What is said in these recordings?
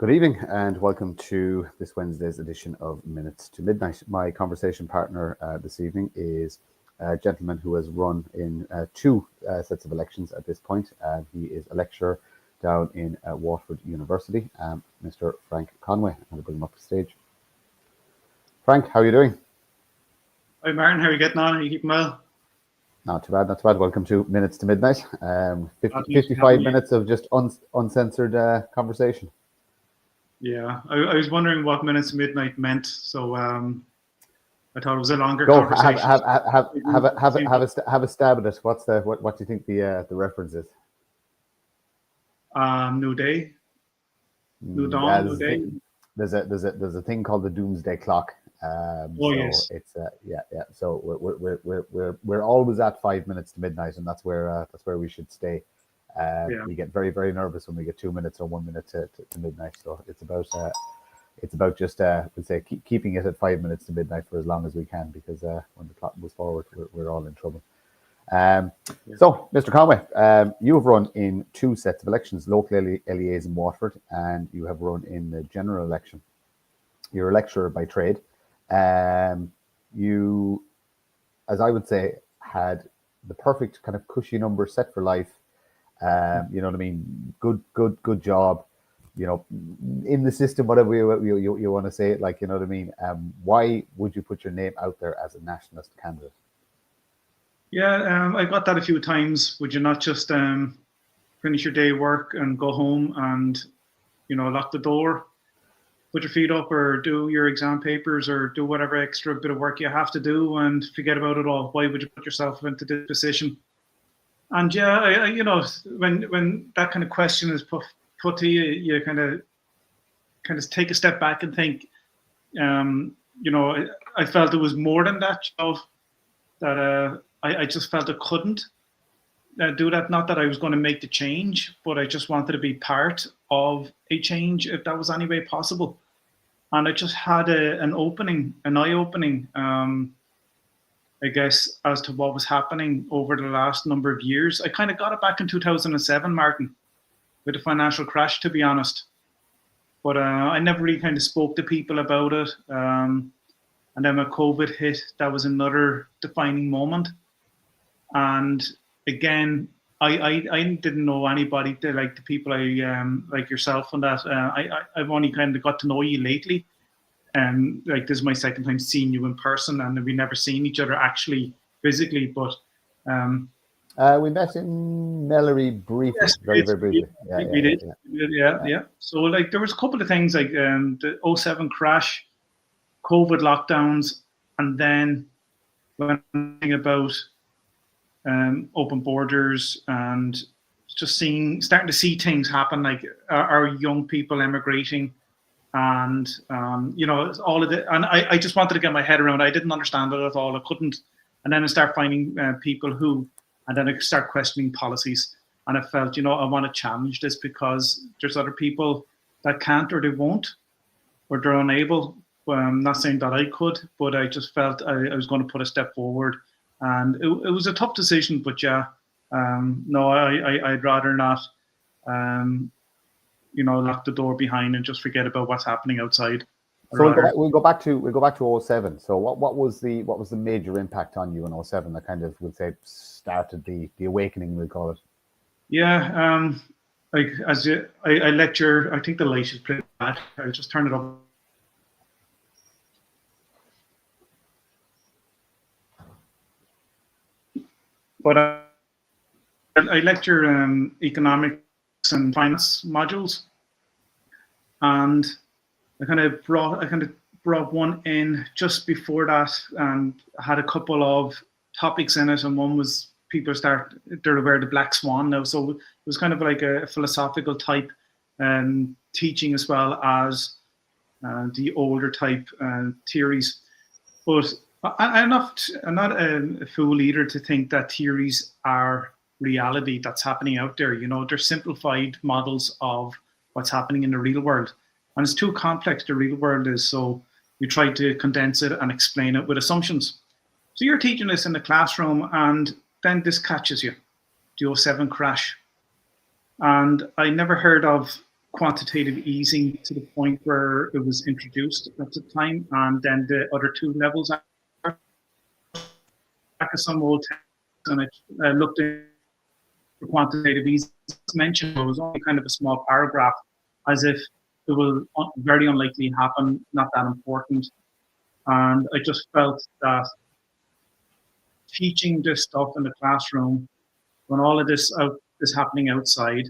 Good evening and welcome to this Wednesday's edition of Minutes to Midnight. My conversation partner this evening is a gentleman who has run in two sets of elections at this point. He is a lecturer down in Waterford University, Mr. Frank Conway. I'm going to bring him up to the stage. Frank, how are you doing? Hi Martin, how are you getting on? Are you keeping well? Not too bad, not too bad. Welcome to Minutes to Midnight. 55 minutes of just uncensored conversation. Yeah, I was wondering what Minutes to Midnight meant, so I thought it was a longer conversation. Have a stab at it. What do you think the reference is? New day, new dawn, new day. There's a thing called the Doomsday Clock. Yes. It's yeah. So we're always at 5 minutes to midnight, and that's where we should stay. We get very, very nervous when we get 2 minutes or 1 minute to midnight. So it's about just we'd say keeping it at 5 minutes to midnight for as long as we can, because when the clock moves forward, we're all in trouble. So, Mr. Conway, you have run in two sets of elections, local LEAs in Waterford, and you have run in the general election. You're a lecturer by trade. You, as I would say, had the perfect kind of cushy number set for life. You know what I mean? Good job. You know, in the system, whatever you want to say it, like, you know what I mean? Why would you put your name out there as a nationalist candidate? Yeah, I got that a few times. Would you not just finish your day work and go home and, lock the door, put your feet up, or do your exam papers, or do whatever extra bit of work you have to do and forget about it all? Why would you put yourself into this position? And yeah, when that kind of question is put to you, you kind of take a step back and think, I felt it was more than that, that I just felt I couldn't do that. Not that I was going to make the change, but I just wanted to be part of a change if that was any way possible. And I just had an eye-opening, I guess, as to what was happening over the last number of years. I kind of got it back in 2007, Martin, with the financial crash, to be honest. But I never really kind of spoke to people about it. And then when COVID hit, that was another defining moment. And again, I didn't know anybody, like the people like yourself and that. I've only kind of got to know you lately. Like, this is my second time seeing you in person, and we've never seen each other actually physically. But we met in Melleray briefly, yes, very briefly. We did. So like, there was a couple of things, like the 2007 crash, COVID lockdowns, and then when thinking about open borders and just starting to see things happen, like our young people emigrating, and all of it. And I just wanted to get my head around. I didn't understand it at all. I couldn't. And then I start finding people who, and then I start questioning policies. And I felt, I want to challenge this, because there's other people that can't, or they won't, or they're unable. I'm not saying that I could, but I just felt I was going to put a step forward. And it was a tough decision, but yeah, no, I'd rather not, lock the door behind and just forget about what's happening outside. So we'll go back to 2007. So what was the major impact on you in 2007 that kind of, would say, started the awakening, we'll call it? Yeah, like, I lecture. I think the light is pretty bad. I'll just turn it up. But I lecture economics and finance modules, and I kind of brought one in just before that, and had a couple of topics in it, and one was they're aware of the black swan now, so it was kind of like a philosophical type teaching, as well as the older type theories. But I'm not a fool either to think that theories are reality that's happening out there. They're simplified models of what's happening in the real world, and it's too complex, the real world is. So you try to condense it and explain it with assumptions. So you're teaching this in the classroom, and then this catches you, the 2007 crash. And I never heard of quantitative easing to the point where it was introduced at the time, and then the other two levels. Back at some old text, and I looked at the quantitative easing mentioned. It was only kind of a small paragraph, as if it will very unlikely happen, not that important. And I just felt that teaching this stuff in the classroom, when all of this is happening outside,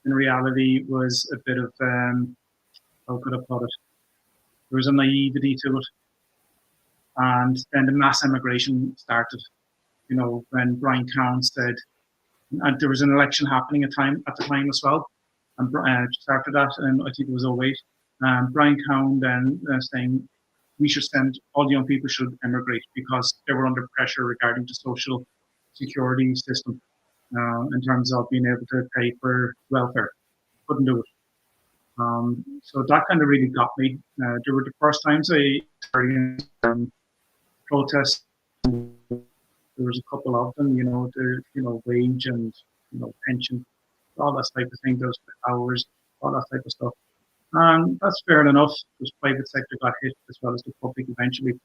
in reality was a bit of, how could I put it? There was a naivety to it. And then the mass emigration started, when Brian Cowen said, and there was an election happening at the time as well, and started that, and I think it was 08. Brian Cowen then saying we should send, all young people should emigrate because they were under pressure regarding the social security system in terms of being able to pay for welfare. Couldn't do it. So that kind of really got me. There were the first times I experienced protests. There was a couple of them, the wage and pension, all that type of thing, those hours, all that type of stuff. And that's fair enough, because private sector got hit as well as the public eventually.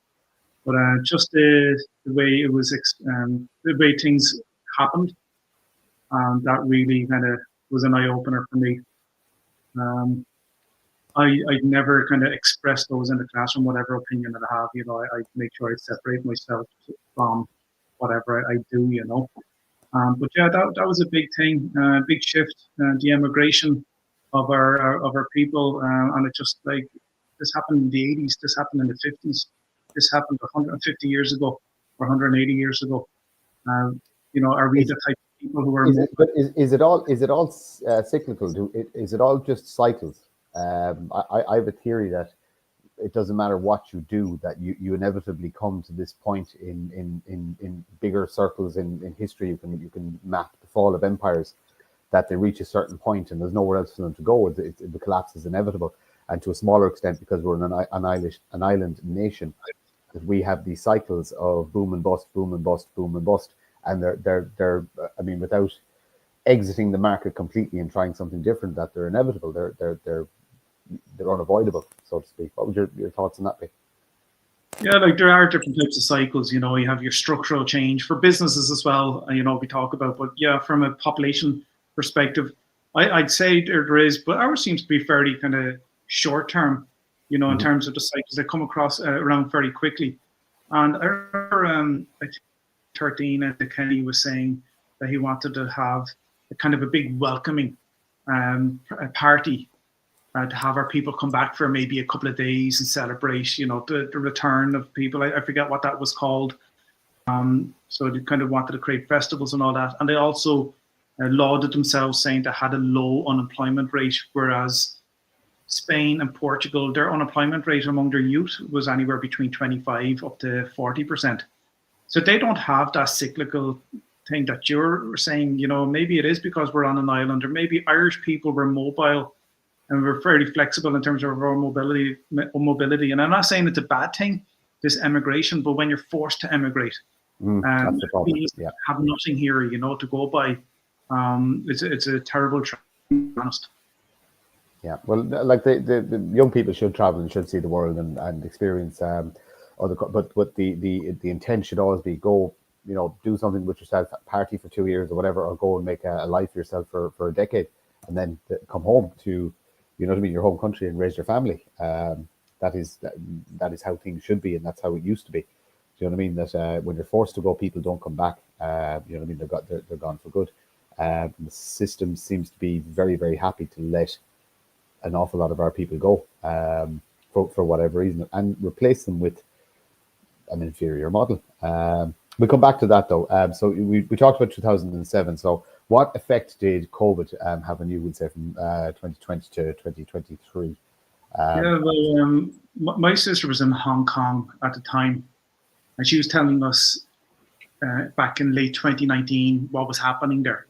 But just the way it was, the way things happened, that really kind of was an eye opener for me. I'd never kind of expressed those in the classroom, whatever opinion that I have. I make sure I separate myself from whatever I do. But yeah, that was a big thing, big shift, the emigration of our people, and it just like this happened in the 80s, this happened in the 50s, this happened 150 years ago or 180 years ago. Are we the type of people who are? Is it all cyclical? Is it all just cycles? I have a theory that it doesn't matter what you do, that you inevitably come to this point in bigger circles in history. You can map the fall of empires, that they reach a certain point and there's nowhere else for them to go. The collapse is inevitable, and to a smaller extent because we're an island nation, that we have these cycles of boom and bust, boom and bust, boom and bust, and they're I mean, without exiting the market completely and trying something different, that they're inevitable. They're unavoidable, so to speak. What would your thoughts on that be? Yeah, like there are different types of cycles. You have your structural change for businesses as well. We talk about, but yeah, from a population perspective, I'd say there is, but ours seems to be fairly kind of short term. In terms of the cycles, they come across around very quickly. And I remember, I think 13, and Kenny was saying that he wanted to have a kind of a big welcoming party. To have our people come back for maybe a couple of days and celebrate, the return of people. I forget what that was called. So they kind of wanted to create festivals and all that. And they also lauded themselves, saying they had a low unemployment rate, whereas Spain and Portugal, their unemployment rate among their youth was anywhere between 25 up to 40%. So they don't have that cyclical thing that you're saying. Maybe it is because we're on an island, or maybe Irish people were mobile and we're fairly flexible in terms of our mobility. And I'm not saying it's a bad thing, this emigration, but when you're forced to emigrate, that's the problem. Yeah. Have nothing here, to go by. It's a terrible trip, to be honest. Yeah, well, like the young people should travel and should see the world and experience but the intent should always be go, do something with yourself, party for 2 years or whatever, or go and make a life for yourself for a decade, and then come home to, your home country and raise your family. That is how things should be, and that's how it used to be. Do you know what I mean? That when you're forced to go, people don't come back. You know what I mean? They're gone for good. The system seems to be very, very happy to let an awful lot of our people go for whatever reason, and replace them with an inferior model. We'll come back to that though. So we talked about 2007. So what effect did COVID have on you, would say, from 2020 to 2023? Yeah, well, my sister was in Hong Kong at the time, and she was telling us back in late 2019 what was happening there.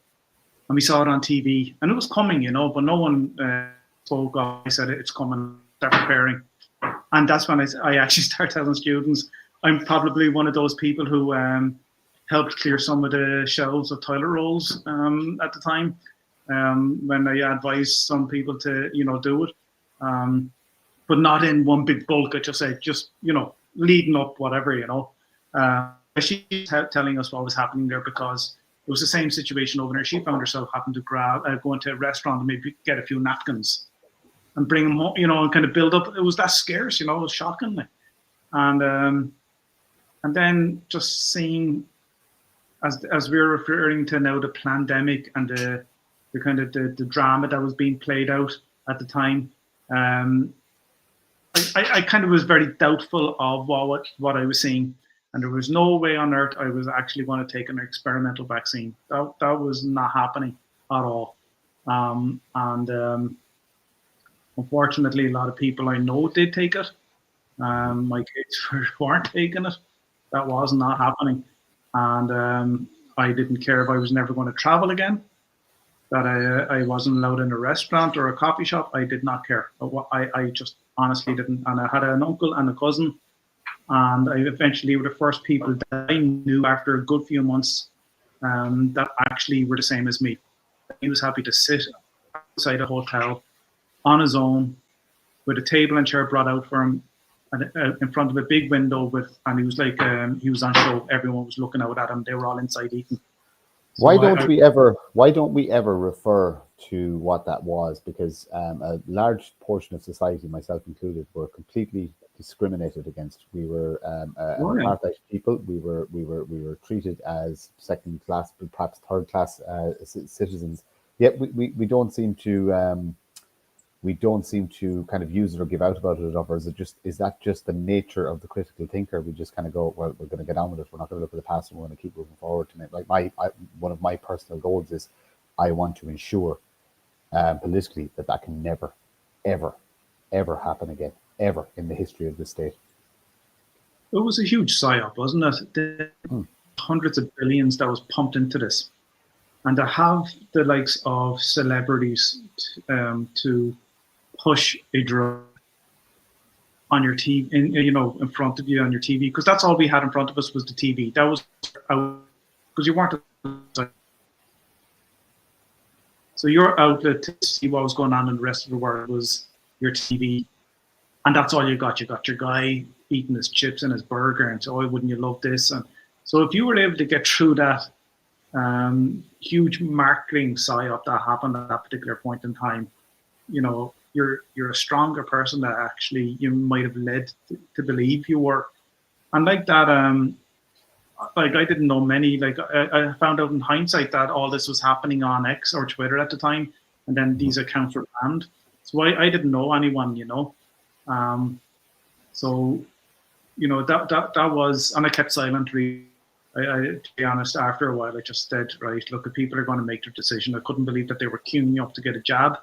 And we saw it on TV, and it was coming, but no one spoke up. I said, it's coming, start preparing. And that's when I actually started telling students, I'm probably one of those people who helped clear some of the shelves of toilet rolls at the time. when I advise some people to, do it, but not in one big bulk. I just say, leading up, whatever. She's telling us what was happening there because it was the same situation over there. She found herself having to go into a restaurant and maybe get a few napkins and bring them home, and kind of build up. It was that scarce, it was shocking. And then just seeing, as we were referring to now, the pandemic and the kind of the drama that was being played out at the time, I kind of was very doubtful of what I was seeing. And there was no way on earth I was actually going to take an experimental vaccine. That was not happening at all. Unfortunately, a lot of people I know did take it. My kids weren't taking it. That was not happening. And I didn't care if I was never going to travel again, that I wasn't allowed in a restaurant or a coffee shop. I did not care. I just honestly didn't. And I had an uncle and a cousin, and I eventually were the first people that I knew after a good few months that actually were the same as me. He was happy to sit outside a hotel on his own with a table and chair brought out for him in front of a big window and he was like, he was on show. Everyone was looking out at him. They were all inside eating. So why don't we ever refer to what that was? Because a large portion of society, myself included, were completely discriminated against. We were apartheid people. We were treated as second class, perhaps third class citizens. Yet we don't seem to kind of use it or give out about it enough. Or is that just the nature of the critical thinker? We just kind of go, well, we're going to get on with it. We're not going to look at the past, and we're going to keep moving forward to make. Like one of my personal goals is I want to ensure politically that can never, ever, ever happen again, ever in the history of the state. It was a huge psyop, wasn't it? The hundreds of billions that was pumped into this, and to have the likes of celebrities to push a drug on your TV, in front of you on your TV, because that's all we had in front of us was the TV. That was because you weren't. So your outlet to see what was going on in the rest of the world was your TV, and that's all you got. You got your guy eating his chips and his burger, and so, wouldn't you love this? And so if you were able to get through that huge marketing psyop that happened at that particular point in time, you're a stronger person that actually you might have led to believe you were. And like that, like I didn't know many, like I found out in hindsight that all this was happening on X or Twitter at the time, and then these accounts were banned. So I didn't know anyone, so, that was, and I kept silent really. To be honest, after a while, I just said, right, look, if people are going to make their decision. I couldn't believe that they were queuing up to get a jab,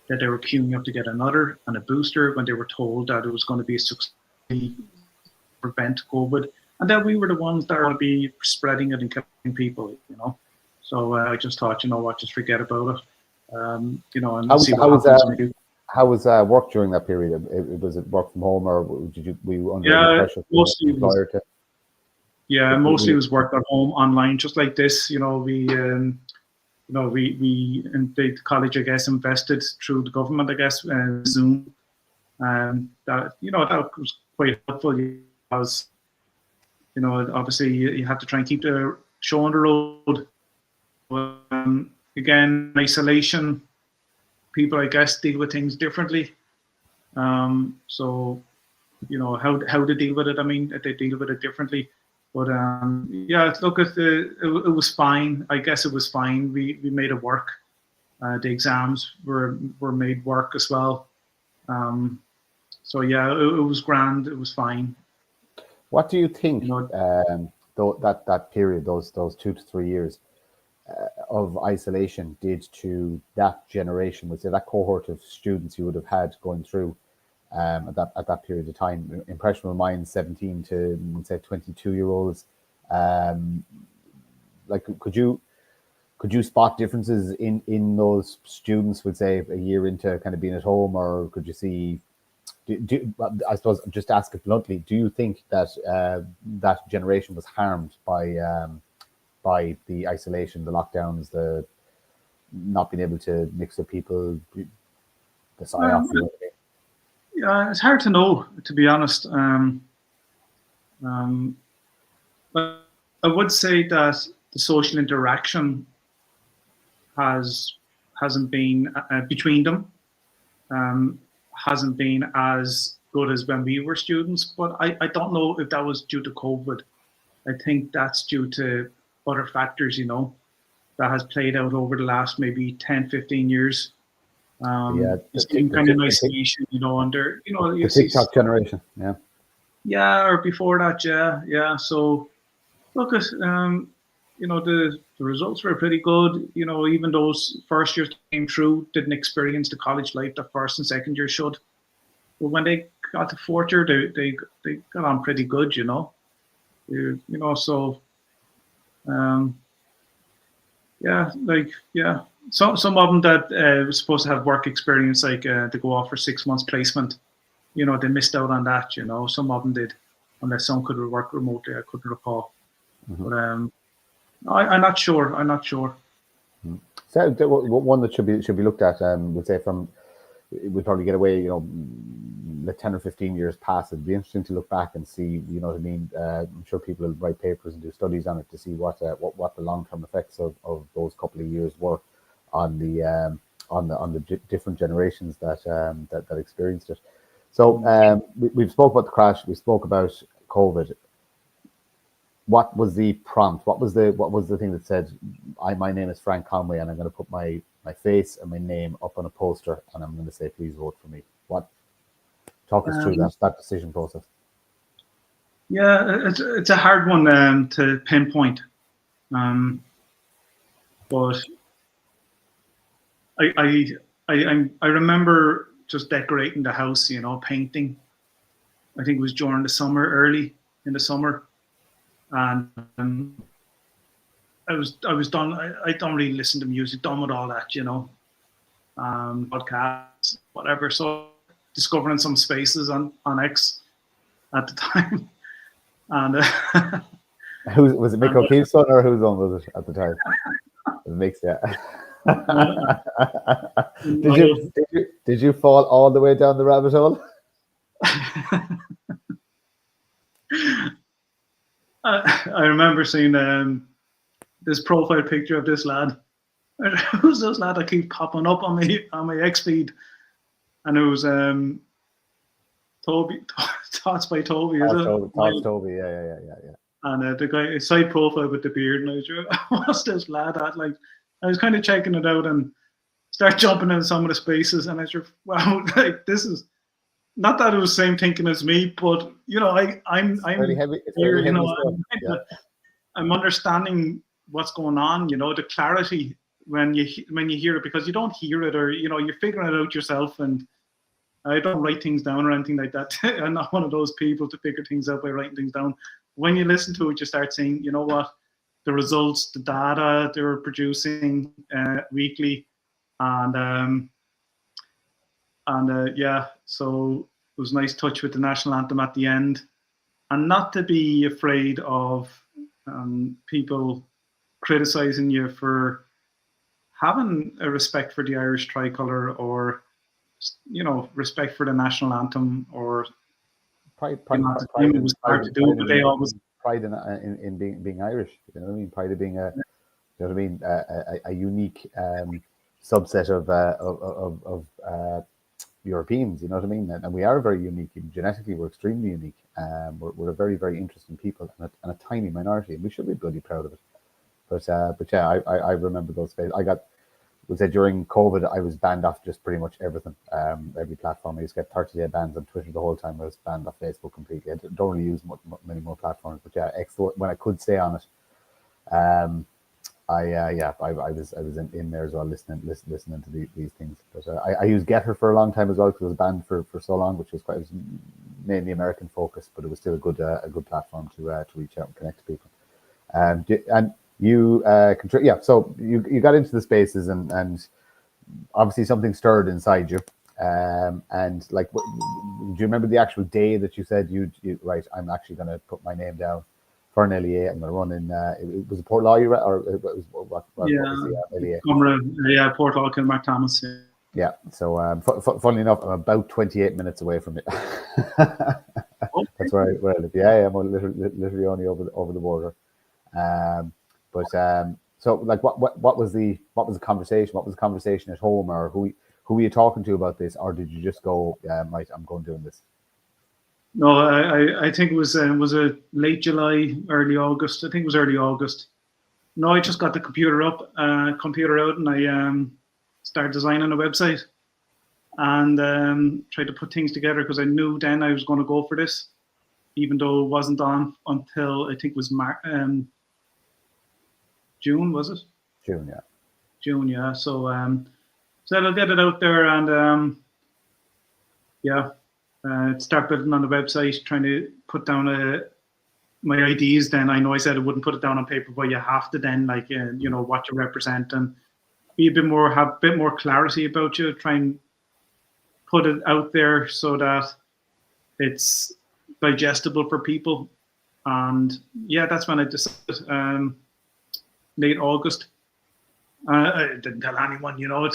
that they were queuing up to get another and a booster when they were told that it was going to be a success to prevent COVID, and that we were the ones that are going to be spreading it and killing people, So I just thought, just forget about it, and see what happens. How was work during that period? Was it work from home, or were you under any pressure? Mostly it was work at home online, just like this. We in the college, I guess, invested through the government, I guess, Zoom, and that was quite helpful. Because obviously you have to try and keep the show on the road. Again, isolation. People, I guess, deal with things differently. So, how to deal with it. I mean, they deal with it differently. But look, it was fine. I guess it was fine. We made it work. The exams were made work as well. So yeah, it was grand. It was fine. What do you think? That period, those 2 to 3 years of isolation did to that generation, would say that cohort of students you would have had going through at that period of time, impressionable minds, 17 to, say, 22-year-olds. Like, could you spot differences in those students, would say, a year into kind of being at home, or could you see? I suppose, just ask it bluntly, do you think that that generation was harmed by the isolation, the lockdowns, the not being able to mix with people, the psyop. Yeah, it's hard to know, to be honest. But I would say that the social interaction hasn't been between them, hasn't been as good as when we were students. But I don't know if that was due to COVID. I think that's due to other factors, that has played out over the last maybe 10, 15 years. It's been kind of isolation, under, the TikTok generation, yeah. Yeah, or before that, yeah. So, look, the results were pretty good. Even those first years came through, didn't experience the college life that first and second year should. But when they got to fourth year, they got on pretty good, So, some of them that were supposed to have work experience, like to go off for 6 months placement, they missed out on that. Some of them did, unless some could work remotely. I couldn't recall. But I'm not sure. So one that should be looked at, would say we'd probably get away, the 10 or 15 years past. It'd be interesting to look back and see, you know what I mean. I'm sure people will write papers and do studies on it to see what the long-term effects of those couple of years were on the different generations that experienced it. So we've spoke about the crash. We spoke about COVID. What was the prompt? What was the thing that said, my name is Frank Conway, and I'm going to put my face and my name up on a poster, and I'm going to say, please vote for me? Talk us through that decision process. Yeah, it's a hard one to pinpoint, but I remember just decorating the house, painting. I think it was during the summer, early in the summer, and I was done. I don't really listen to music, done with all that, podcasts, whatever. So discovering some spaces on X at the time, and who was it? Mick O'Keefe's son, or whose son was it at the time? It makes Did you fall all the way down the rabbit hole? I remember seeing this profile picture of this lad. Who's this lad that keeps popping up on my X feed? And it was Toby, Thoughts by Toby, is it? Thoughts Toby, yeah. And the guy, his side profile with the beard, and I was like, what's this lad at? Like, I was kind of checking it out and start jumping in some of the spaces, and I was like, wow, like, this is not that it was the same thinking as me, but I'm really heavy. Here, I'm understanding what's going on. The clarity when you hear it, because you don't hear it, or you're figuring it out yourself. And I don't write things down or anything like that. I'm not one of those people to figure things out by writing things down. When you listen to it, you start saying, you know what, the results, the data they were producing weekly, and so it was a nice touch with the national anthem at the end, and not to be afraid of people criticizing you for having a respect for the Irish tricolour, or respect for the national anthem, or pride it was hard to do, but they always pride in being Irish. You know what I mean? Pride of being a unique subset of Europeans. You know what I mean? And we are very unique. Genetically, we're extremely unique. We're a very, very interesting people, and a tiny minority, and we should be bloody proud of it. But yeah, I remember those days. Would say during COVID, I was banned off just pretty much everything, every platform. I used to get 30-day bans on Twitter the whole time. I was banned off Facebook completely. I don't really use many more platforms, but yeah, X, when I could stay on it, I was in there as well, listening to these things. But I used Getter for a long time as well, because it was banned for so long, which was mainly American focused, but it was still a good platform to reach out and connect to people. And you so you got into the spaces, and obviously something stirred inside you, and like, do you remember the actual day that you said you right, I'm actually going to put my name down for an LEA. I'm going to run in. It was Port Law, or it was what was the LEA? Yeah, Port Law, Kilmarnock Thomas. Yeah. Yeah. So, funnily enough, I'm about 28 minutes away from it. Okay. That's where I live. Yeah, I'm literally only over the border. So like, what was the conversation? What was the conversation at home, or who were you talking to about this, or did you just go, right, I'm going doing this? No, I think it was a late July, early August. I think it was early August. No, I just got the computer out, and I started designing a website, and tried to put things together, because I knew then I was going to go for this, even though it wasn't on until I think it was June, was it? June, yeah. June, yeah. So I'll get it out there, and start building on the website, trying to put down my ideas. Then I know I said I wouldn't put it down on paper, but you have to then, like, what you represent, and be have a bit more clarity about you. Try and put it out there so that it's digestible for people. And yeah, that's when I decided. Late August. I didn't tell anyone. I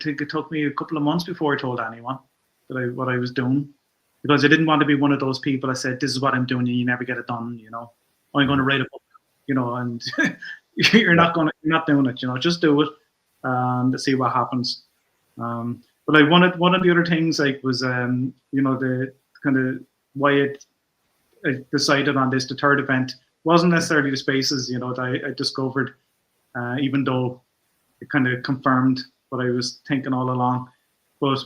think it took me a couple of months before I told anyone what I was doing, because I didn't want to be one of those people that said, "This is what I'm doing," and you never get it done. I'm going to write a book, and you're not doing it. Just do it, to see what happens. But like one of the other things, like, was the kind of why I decided on this. The third event wasn't necessarily the spaces, that I discovered, even though it kind of confirmed what I was thinking all along. But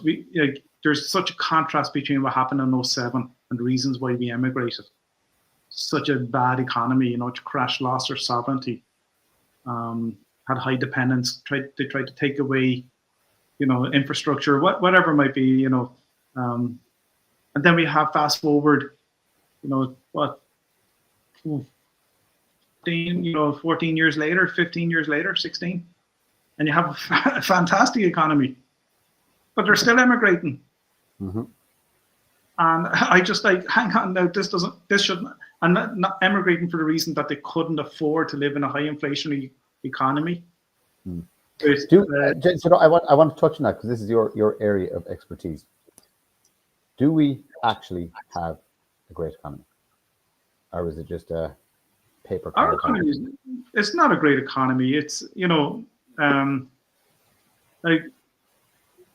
there's such a contrast between what happened in 2007 and the reasons why we emigrated. Such a bad economy, crash, lost our sovereignty, had high dependence. They tried to take away, infrastructure, whatever it might be, and then we have fast forward, 14 years later, 15 years later, 16, and you have a fantastic economy, but they're still emigrating. Mm-hmm. And I just hang on now. This shouldn't, and not emigrating for the reason that they couldn't afford to live in a high inflationary economy. Mm. I want to touch on that, because this is your area of expertise. Do we actually have a great economy, or is it just a paper? Our economy it's not a great economy. It's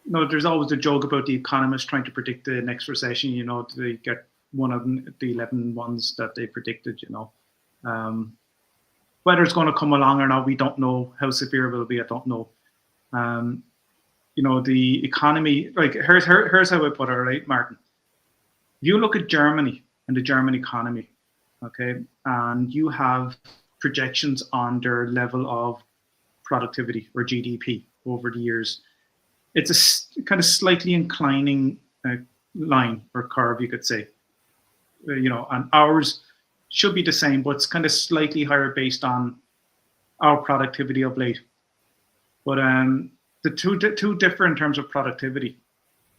there's always a joke about the economists trying to predict the next recession. They get one of the 11 ones that they predicted. Whether it's going to come along or not, we don't know. How severe it will be, I don't know. The economy. Like, here's how I put it, right, Martin? You look at Germany and the German economy. Okay, and you have projections on their level of productivity, or GDP, over the years. It's a kind of slightly inclining line or curve, you could say. And ours should be the same, but it's kind of slightly higher based on our productivity of late. But the two differ in terms of productivity.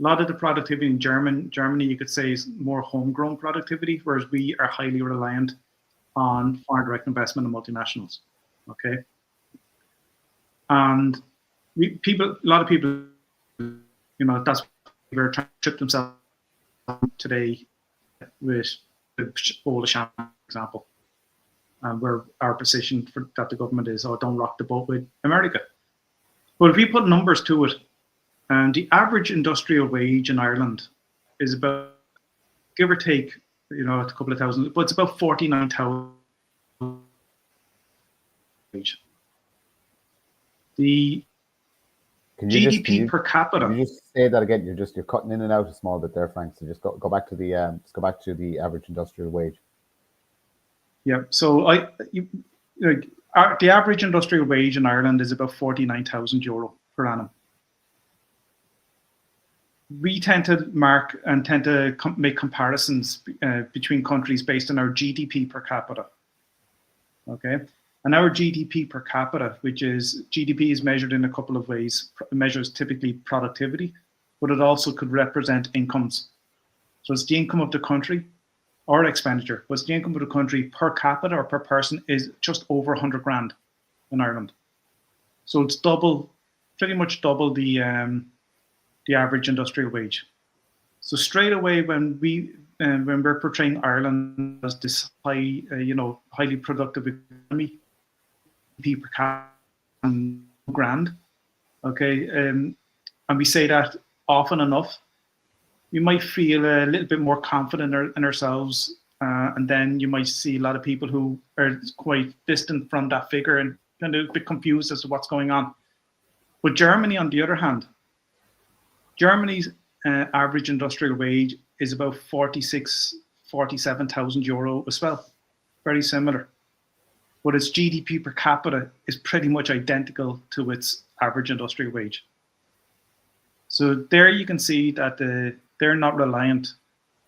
A lot of the productivity in Germany, you could say, is more homegrown productivity, whereas we are highly reliant on foreign direct investment and multinationals. Okay, and a lot of people, that's they're trying to trip themselves today with the Bola Sham example, where our position that the government is, don't rock the boat with America. But if we put numbers to it, and the average industrial wage in Ireland is about, give or take, a couple of thousand, but it's about 49,000 wage. The GDP per capita. Can you just say that again? You're cutting in and out a small bit there, Frank. So just go back to the the average industrial wage. Yeah. So the average industrial wage in Ireland is about €49,000 per annum. We tend to make comparisons between countries based on our GDP per capita. Okay, and our GDP per capita, which is GDP, is measured in a couple of ways. It measures typically productivity, but it also could represent incomes. So it's the income of the country, our expenditure, what's the income of the country per capita or per person, is just over 100 grand in Ireland. So it's pretty much double the average industrial wage. So straight away, when we're portraying Ireland as this highly productive economy, GDP per capita grand, okay, and we say that often enough, we might feel a little bit more confident in ourselves, and then you might see a lot of people who are quite distant from that figure and kind of a bit confused as to what's going on. But Germany, on the other hand, Germany's average industrial wage is about 47,000 euro as well, very similar. But its GDP per capita is pretty much identical to its average industrial wage. So there you can see that they're not reliant.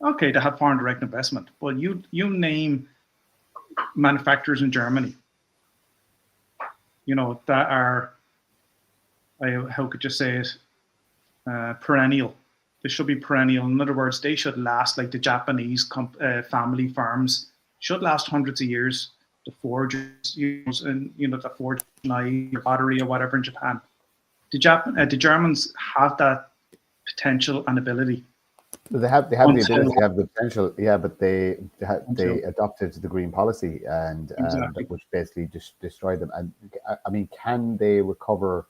Okay, they have foreign direct investment, but you name manufacturers in Germany, that are, how could you say it, perennial. They should be perennial. In other words, they should last, like the Japanese family farms should last hundreds of years. The forges, and the forge pottery or whatever in Japan. The Germans have that potential and ability. They have the ability, they have the potential, yeah, but they adopted the green policy and exactly. which basically just destroyed them. And I mean, can they recover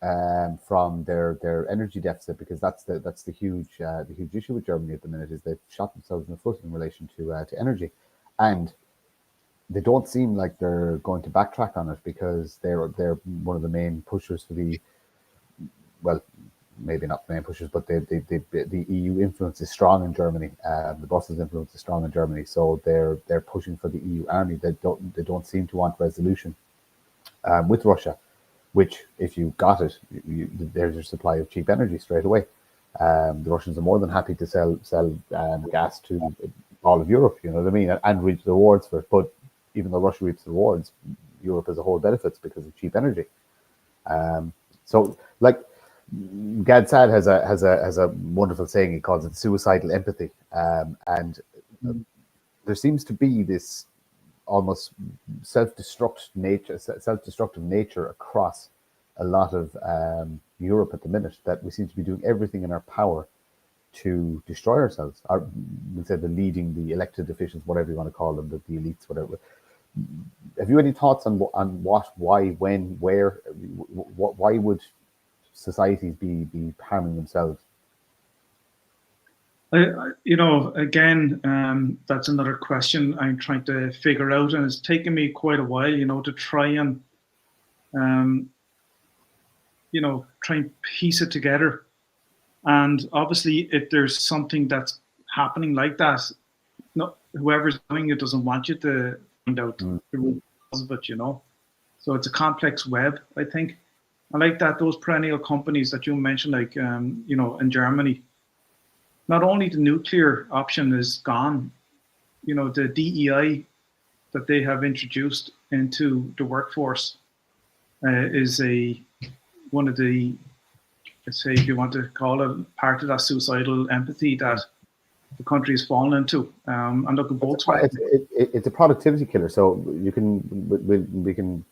from their energy deficit? Because that's the huge issue with Germany at the minute, is they've shot themselves in the foot in relation to energy, and they don't seem like they're going to backtrack on it, because they're one of the main pushers for maybe not main pushers, but the EU influence is strong in Germany. The Brussels influence is strong in Germany, so they're pushing for the EU army. They don't seem to want resolution with Russia, which, if you got it, there's your supply of cheap energy straight away. The Russians are more than happy to sell gas to all of Europe, you know what I mean, and reap the rewards for it. But even though Russia reaps the rewards, Europe as a whole benefits because of cheap energy. So, like, Gad Saad has a wonderful saying. He calls it suicidal empathy, and there seems to be this almost self-destructive nature across a lot of Europe at the minute, that we seem to be doing everything in our power to destroy ourselves. We said the elected officials, whatever you want to call them, the elites, whatever. Have you any thoughts on what, why, when, where? Why would societies be harming themselves? Again, that's another question I'm trying to figure out, and it's taken me quite a while, to try and, try and piece it together. And obviously, if there's something that's happening like that, whoever's doing it doesn't want you to find out the root cause of it, So it's a complex web, I think. I like that those perennial companies that you mentioned, like, in Germany, not only the nuclear option is gone, the DEI that they have introduced into the workforce is one of the, let's say, if you want to call it, part of that suicidal empathy that the country has fallen into. And look at both sides. It's a productivity killer. So we can.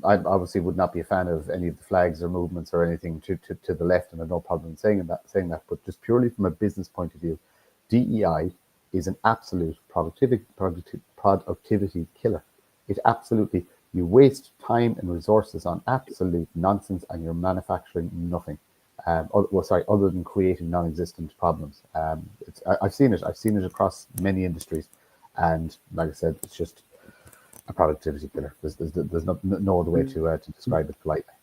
I obviously would not be a fan of any of the flags or movements or anything to the left, and I have no problem saying that. But just purely from a business point of view, DEI is an absolute productivity killer. It absolutely, you waste time and resources on absolute nonsense, and you're manufacturing nothing. Other than creating non-existent problems. I've seen it. I've seen it across many industries, and like I said, it's just a productivity killer. There's no other way to describe it politely.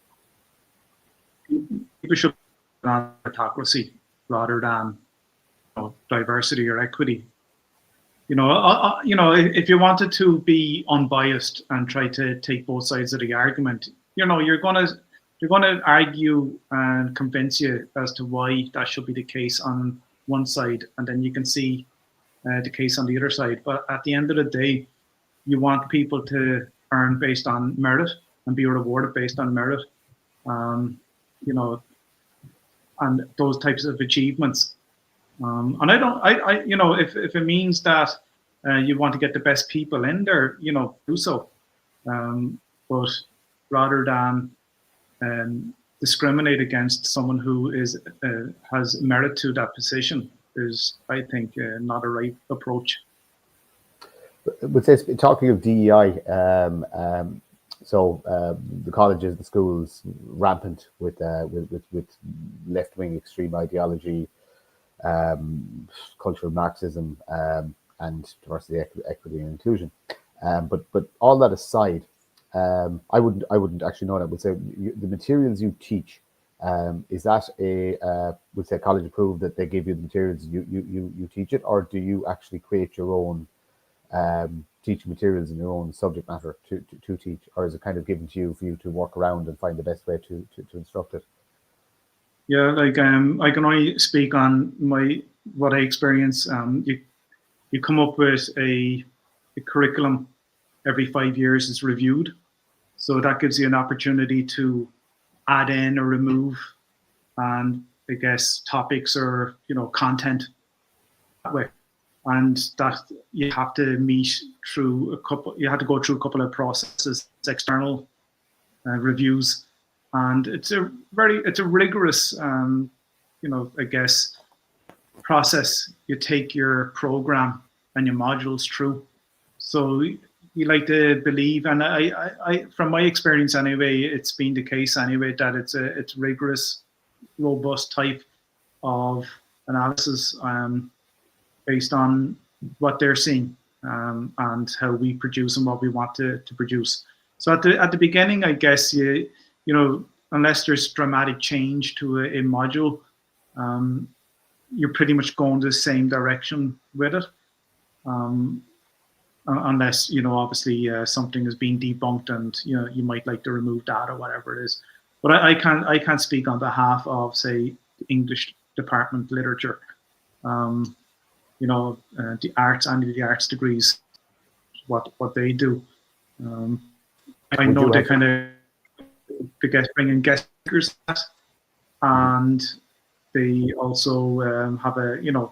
People should on meritocracy rather than diversity or equity. If you wanted to be unbiased and try to take both sides of the argument, you're going to argue and convince you as to why that should be the case on one side, and then you can see the case on the other side. But at the end of the day, you want people to earn based on merit and be rewarded based on merit, and those types of achievements. And if it means that you want to get the best people in there, do so. But rather than discriminate against someone who has merit to that position is, I think, not a right approach. But say, talking of DEI, so the colleges, the schools, rampant with left-wing extreme ideology, cultural Marxism, and diversity, equity, and inclusion. But all that aside, I wouldn't actually know that. I would say the materials you teach, is that would say college approved, that they give you the materials, you teach it, or do you actually create your own teaching materials in your own subject matter to teach, or is it kind of given to you for you to work around and find the best way to instruct it? Yeah, like I can only speak on what I experience. You come up with a curriculum every 5 years. It's reviewed, so that gives you an opportunity to add in or remove, and I guess topics or content that way. And that you have to go through a couple of processes, external reviews, and it's a rigorous I guess process. You take your program and your modules through. So you like to believe, and I from my experience anyway, it's been the case anyway, that it's rigorous, robust type of analysis based on what they're seeing, and how we produce and what we want to produce. So at the beginning, I guess unless there's dramatic change to a module, you're pretty much going the same direction with it, unless obviously something is being debunked and you might like to remove that or whatever it is. But I can't speak on behalf of, say, the English department, literature, the arts and the arts degrees, what they do. I know they kind of bring in guest speakers, and they also have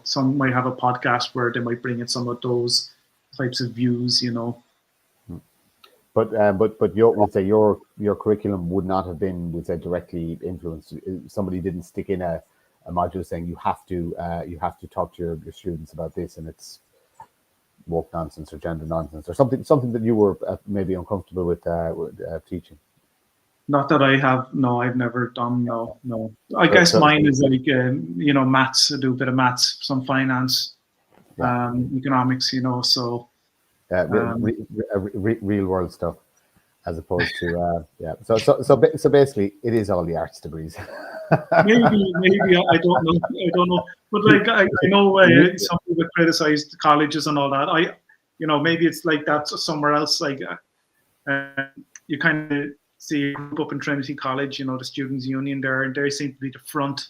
some might have a podcast where they might bring in some of those types of views, But your curriculum would not have been, directly influenced. Somebody didn't stick in a module saying you have to talk to your students about this, and it's woke nonsense or gender nonsense or something that you were maybe uncomfortable with teaching. Not that I have. No, I've never done. No. I guess mine is like maths. I do a bit of maths, some finance, economics. So real world stuff, as opposed to So basically, it is all the arts degrees. maybe I don't know. But like I know some people criticize the colleges and all that. Maybe it's like that somewhere else. Like you kind of see a group up in Trinity College, the Students' Union there, and they seem to be the front.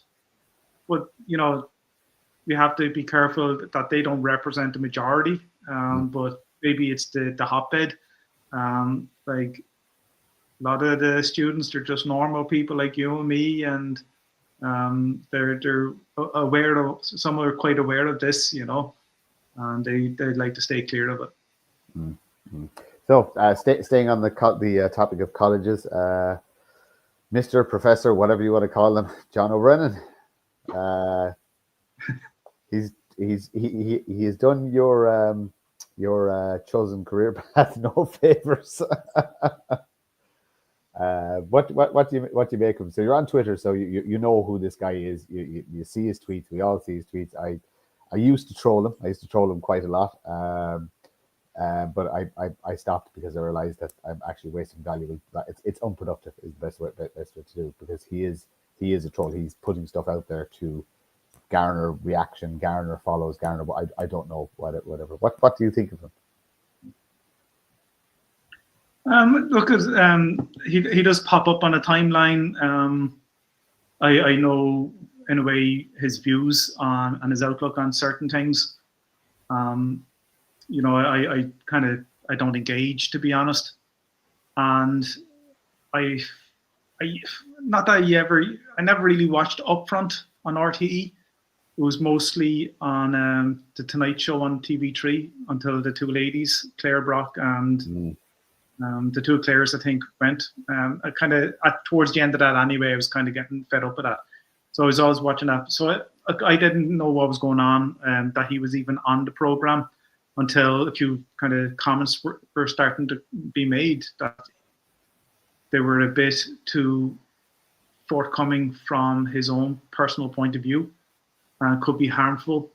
But we have to be careful that they don't represent the majority. But maybe it's the hotbed. Like a lot of the students, they're just normal people like you and me, and they're aware of. Some are quite aware of this, and they'd like to stay clear of it. Mm-hmm. So, staying on the topic of colleges, Mr. Professor, whatever you want to call them, John O'Brennan, he has done your chosen career path no favors. What do you make of him? So you're on Twitter, so you know who this guy is. You see his tweets. We all see his tweets. I used to troll him. I used to troll him quite a lot. But I stopped because I realized that I'm actually wasting valuable. It's unproductive is the best way to do it, because he is a troll. He's putting stuff out there to garner reaction, garner follows, garner. I don't know whatever. What do you think of him? Look, he does pop up on a timeline. I know in a way his views on and his outlook on certain things. I don't engage, to be honest, and I never really watched Upfront on RTE. It was mostly on the Tonight Show on TV3 until the two ladies, Claire Brock and the two Claires, I think, went. I kind of, towards the end of that anyway, I was kind of getting fed up with that. So I was always watching that. So I didn't know what was going on, that he was even on the program until a few kind of comments were starting to be made that they were a bit too forthcoming from his own personal point of view and could be harmful.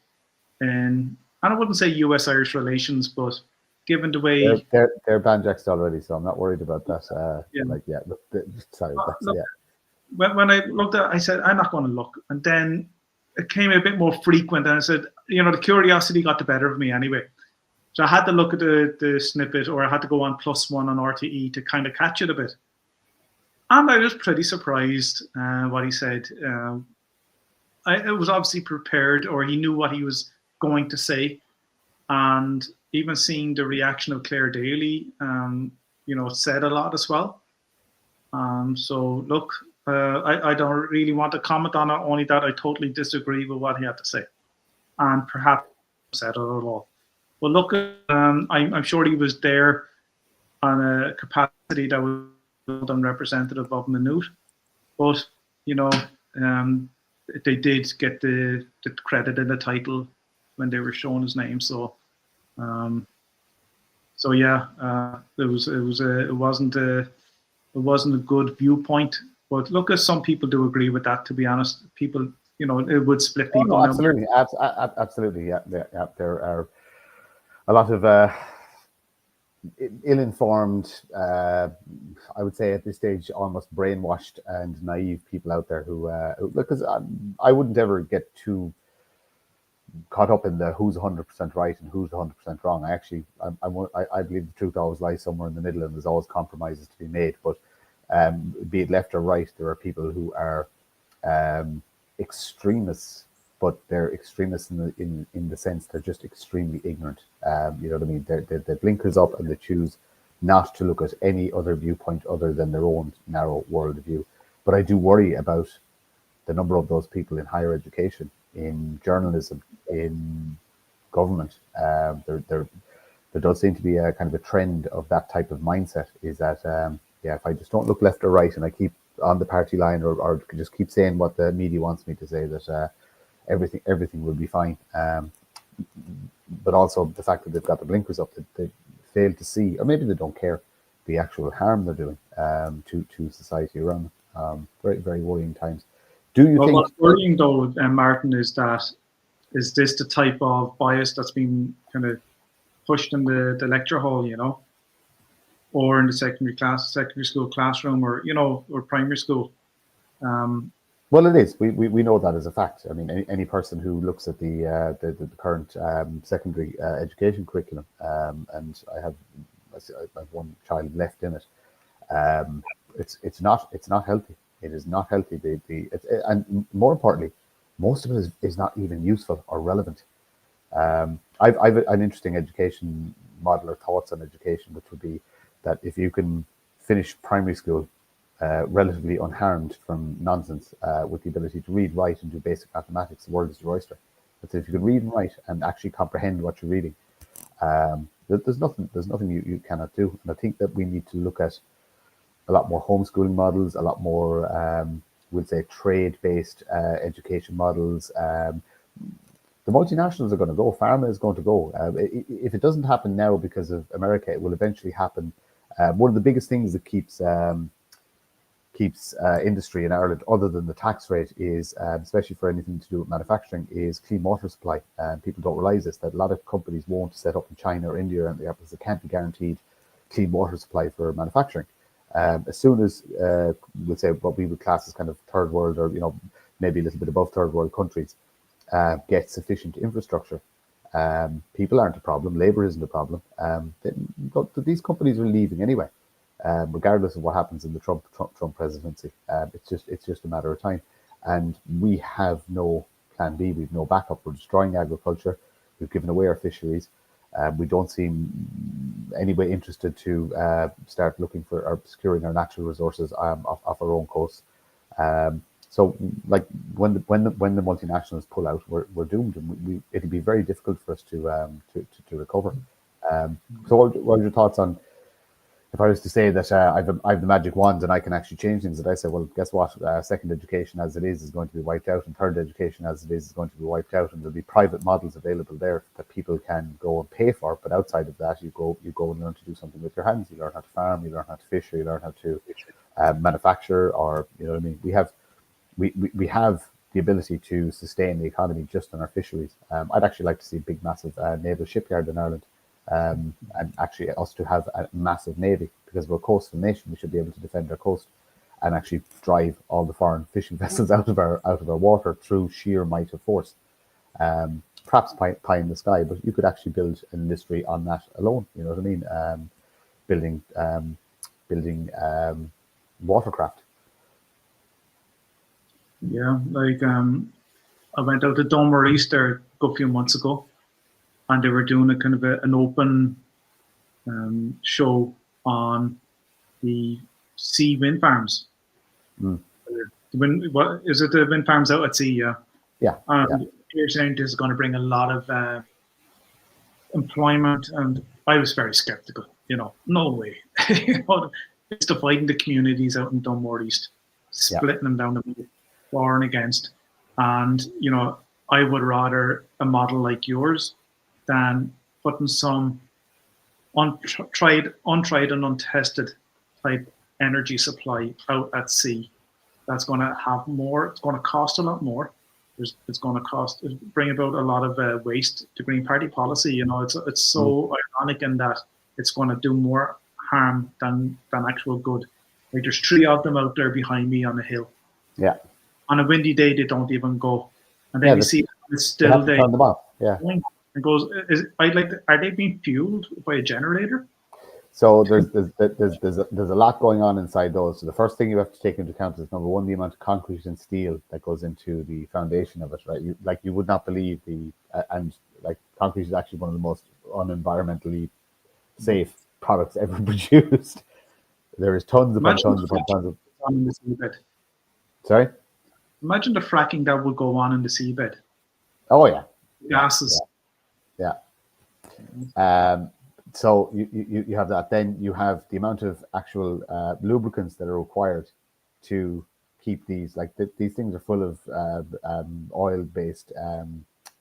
And I wouldn't say US-Irish relations, but given the way they're banjaxed already, so I'm not worried about that. Sorry. When I looked at it, I said, I'm not going to look. And then it came a bit more frequent, and I said, the curiosity got the better of me anyway. So I had to look at the snippet, or I had to go on +1 on RTE to kind of catch it a bit. And I was pretty surprised what he said. It was obviously prepared, or he knew what he was going to say. And even seeing the reaction of Claire Daly, said a lot as well. So look, I don't really want to comment on it, only that I totally disagree with what he had to say. And perhaps said it at all. But look, I'm sure he was there on a capacity that was unrepresentative of Maynooth. But, they did get the credit and the title when they were showing his name. So, it wasn't a good viewpoint. But look, some people do agree with that. To be honest, people, it would split people. Oh, no, absolutely, absolutely. Yeah, there are a lot of ill-informed, I would say at this stage, almost brainwashed and naive people out there who because I wouldn't ever get too caught up in the who's 100% right and who's 100% wrong. I believe the truth always lies somewhere in the middle, and there's always compromises to be made. But be it left or right, there are people who are extremists, but they're extremists in the sense they're just extremely ignorant. You know what I mean? They blinkers up and they choose not to look at any other viewpoint other than their own narrow worldview. But I do worry about the number of those people in higher education, in journalism, in government. There does seem to be a kind of a trend of that type of mindset, is that if I just don't look left or right and I keep on the party line or just keep saying what the media wants me to say, that everything will be fine. But also the fact that they've got the blinkers up, that they fail to see, or maybe they don't care, the actual harm they're doing to society around them. Very, very worrying times. Do you think? What's worrying though, Martin, is this the type of bias that's been kind of pushed in the lecture hall, or in the secondary school classroom, or or primary school? Well, it is. We know that as a fact. I mean, any person who looks at the current secondary education curriculum, and I have one child left in it. It's not healthy. It is not healthy. And more importantly, most of it is not even useful or relevant. I've an interesting education model or thoughts on education, which would be that if you can finish primary school relatively unharmed from nonsense, with the ability to read, write, and do basic mathematics, the world is your oyster. But if you can read and write and actually comprehend what you're reading, there's nothing you cannot do. And I think that we need to look at a lot more homeschooling models, a lot more, we'll say, trade-based education models. The multinationals are going to go. Pharma is going to go. If it doesn't happen now because of America, it will eventually happen. One of the biggest things that keeps industry in Ireland, other than the tax rate, is, especially for anything to do with manufacturing, is clean water supply. And people don't realize this, that a lot of companies won't set up in China or India, and because they can't be guaranteed clean water supply for manufacturing. As soon as, we'll say, what we would class as kind of third world, or maybe a little bit above third world countries, get sufficient infrastructure, people aren't a problem, labor isn't a problem. These companies are leaving anyway, regardless of what happens in the Trump presidency. It's just a matter of time, and we have no plan B. We've no backup. We're destroying agriculture. We've given away our fisheries. We don't seem anyway interested to start looking for or securing our natural resources off our own coast. So like when the multinationals pull out, we're doomed, and it'll be very difficult for us to recover. So what are your thoughts on, if I was to say that I've the magic wand and I can actually change things, that I say, well, guess what? Second education as it is going to be wiped out, and third education as it is going to be wiped out, and there'll be private models available there that people can go and pay for. But outside of that, you go and learn to do something with your hands. You learn how to farm, you learn how to fish, or you learn how to manufacture, or you know what I mean. We have the ability to sustain the economy just on our fisheries. I'd actually like to see a big, massive naval shipyard in Ireland. And actually us to have a massive navy, because we're a coastal nation. We should be able to defend our coast and actually drive all the foreign fishing vessels out of our water through sheer might of force. Perhaps pie in the sky, but you could actually build an industry on that alone. You know what I mean? Building watercraft. Yeah, like I went out to Dunmore East there a few months ago, and they were doing a kind of an open show on the sea wind farms. What is it? The wind farms out at sea? Yeah. Yeah. You're saying this is going to bring a lot of employment, and I was very skeptical. You know, no way. It's dividing the communities out in Dunmore East, splitting them down the middle, for and against. And you know, I would rather a model like yours than putting some untried and untested type energy supply out at sea. That's going to have more. It's going to cost a lot more. It's going to bring about a lot of waste to Green Party policy. You know, it's so ironic in that it's going to do more harm than actual good. Like there's 3 of them out there behind me on the hill. Yeah. On a windy day, they don't even go, and then you see it's still they. Turn them off. Yeah. It goes. Are they being fueled by a generator? So there's a lot going on inside those. So the first thing you have to take into account is, number one, the amount of concrete and steel that goes into the foundation of it. Right, you would not believe concrete is actually one of the most unenvironmentally safe products ever produced. There is tons upon tons of on the seabed. Sorry. Imagine the fracking that would go on in the seabed. Oh yeah. Gases. Yeah. So you have that. Then you have the amount of actual lubricants that are required to keep these. These things are full of oil-based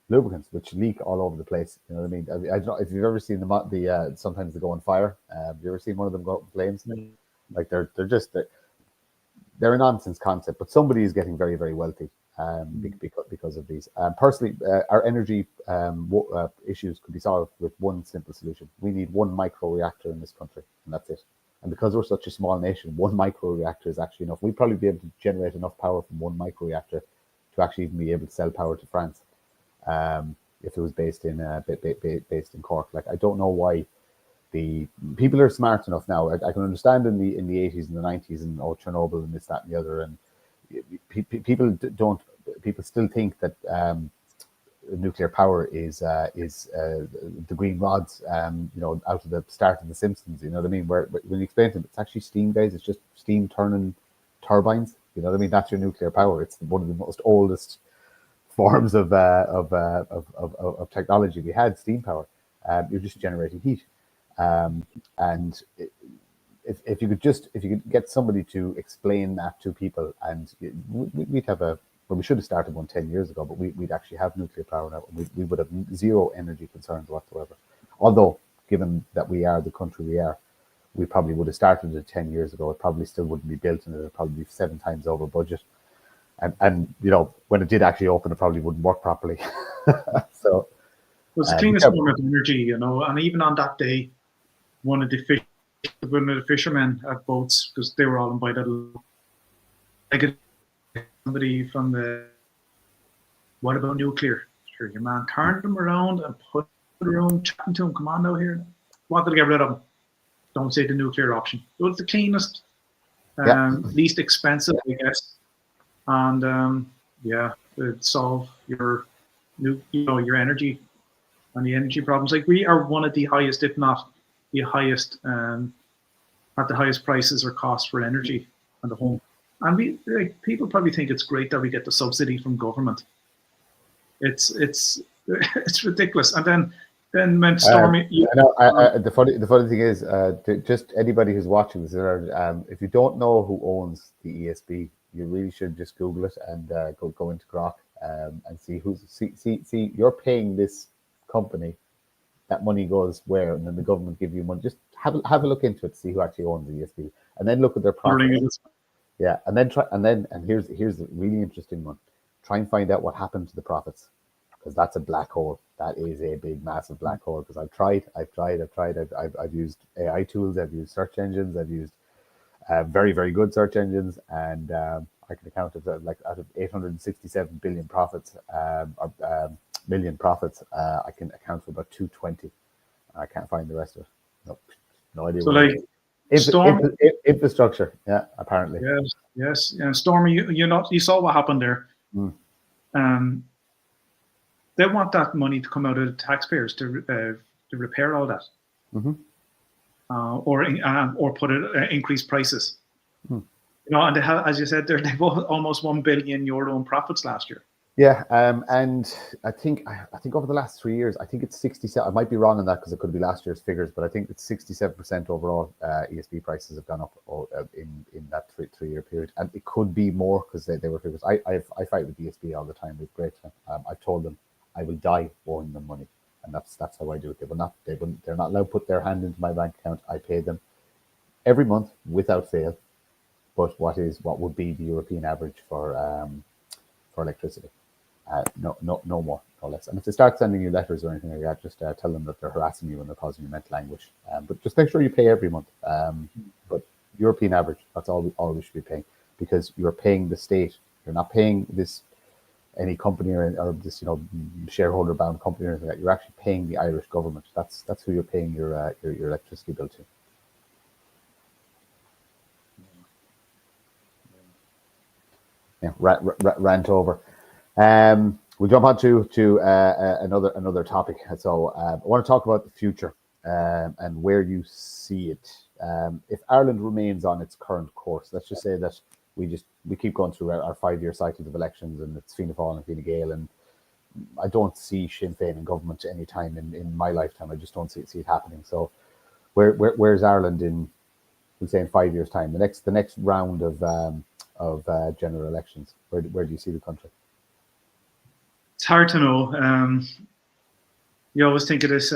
lubricants, which leak all over the place. You know what I mean? I don't know if you've ever seen the sometimes they go on fire. Have you ever seen one of them go up in flames? Like they're a nonsense concept, but somebody is getting very, very wealthy because of these. Personally, our energy issues could be solved with one simple solution. We need one micro-reactor in this country, and that's it. And because we're such a small nation, one micro-reactor is actually enough. We'd probably be able to generate enough power from one micro-reactor to actually even be able to sell power to France, if it was based in Cork. Like, I don't know why. The people are smart enough now. I can understand in the 80s and the 90s and Chernobyl and this, that, and the other, and people still think that nuclear power is the green rods, out of the start of The Simpsons. You know what I mean? Where when you explain to them, it's actually steam, guys. It's just steam turning turbines. You know what I mean? That's your nuclear power. It's one of the most oldest forms of technology. We had steam power. You're just generating heat. And if you could get somebody to explain that to people, and we'd have we should have started one 10 years ago, but we'd actually have nuclear power now, and we would have zero energy concerns whatsoever. Although, given that we are the country we are, we probably would have started it 10 years ago. It probably still wouldn't be built, and it would probably be 7 times over budget. And when it did actually open, it probably wouldn't work properly. So it was the cleanest form of energy, and even on that day, one of the fishermen at boats, because they were all invited. I get somebody from what about nuclear? Sure, your man turned them around and put around chatting to him. Come on out here. Wanted to get rid of them. Don't say the nuclear option. It was the cleanest, least expensive, I guess, and it'd solve your energy and the energy problems. Like, we are one of the highest, if not the highest, at the highest prices or costs for energy on the home. And people probably think it's great that we get the subsidy from government. It's it's ridiculous. And then when Stormy, the funny thing is, just anybody who's watching this, if you don't know who owns the ESB, you really should just Google it and go into Grok and see you're paying this company. That money goes where, and then the government give you money. Just have a look into it to see who actually owns the ESB, and then look at their profits. Yeah, and here's the really interesting one. Try and find out what happened to the profits, because that's a black hole. That is a big, massive black hole. Because I've tried. I've used AI tools. I've used search engines. I've used very, very good search engines, and I can account of like out of 867 billion profits, million profits, I can account for about 220. I can't find the rest of it. No idea. So like infrastructure, yeah, apparently. Yes. Stormy, you saw what happened there. They want that money to come out of the taxpayers to repair all that, or put it increase prices. And as you said, they've almost €1 billion in profits last year. Yeah, and I think over the last 3 years, I think it's 67. I might be wrong on that because it could be last year's figures, but I think it's 67% overall. ESB prices have gone up in that three-year period, and it could be more because they were figures. I fight with ESB all the time. With great time. I've told them I will die owing them money, and that's how I do it. They're not allowed to put their hand into my bank account. I pay them every month without fail. But what would be the European average for electricity? No more, no less. And if they start sending you letters or anything like that, just tell them that they're harassing you and they're causing you mental anguish. But just make sure you pay every month. But European average, that's all we should be paying, because you're paying the state. You're not paying any company or this shareholder bound company or anything like that. You're actually paying the Irish government. That's who you're paying your electricity bill to. Yeah, rant over. We'll jump on to another topic. So I want to talk about the future and where you see it. If Ireland remains on its current course, let's just say that we keep going through our 5-year cycles of elections, and it's Fianna Fáil and Fine Gael, and I don't see Sinn Féin in government any time in my lifetime. I just don't see it happening. So where's Ireland in 5 years' time? The next round of general elections. Where do you see the country? It's hard to know. You always think of this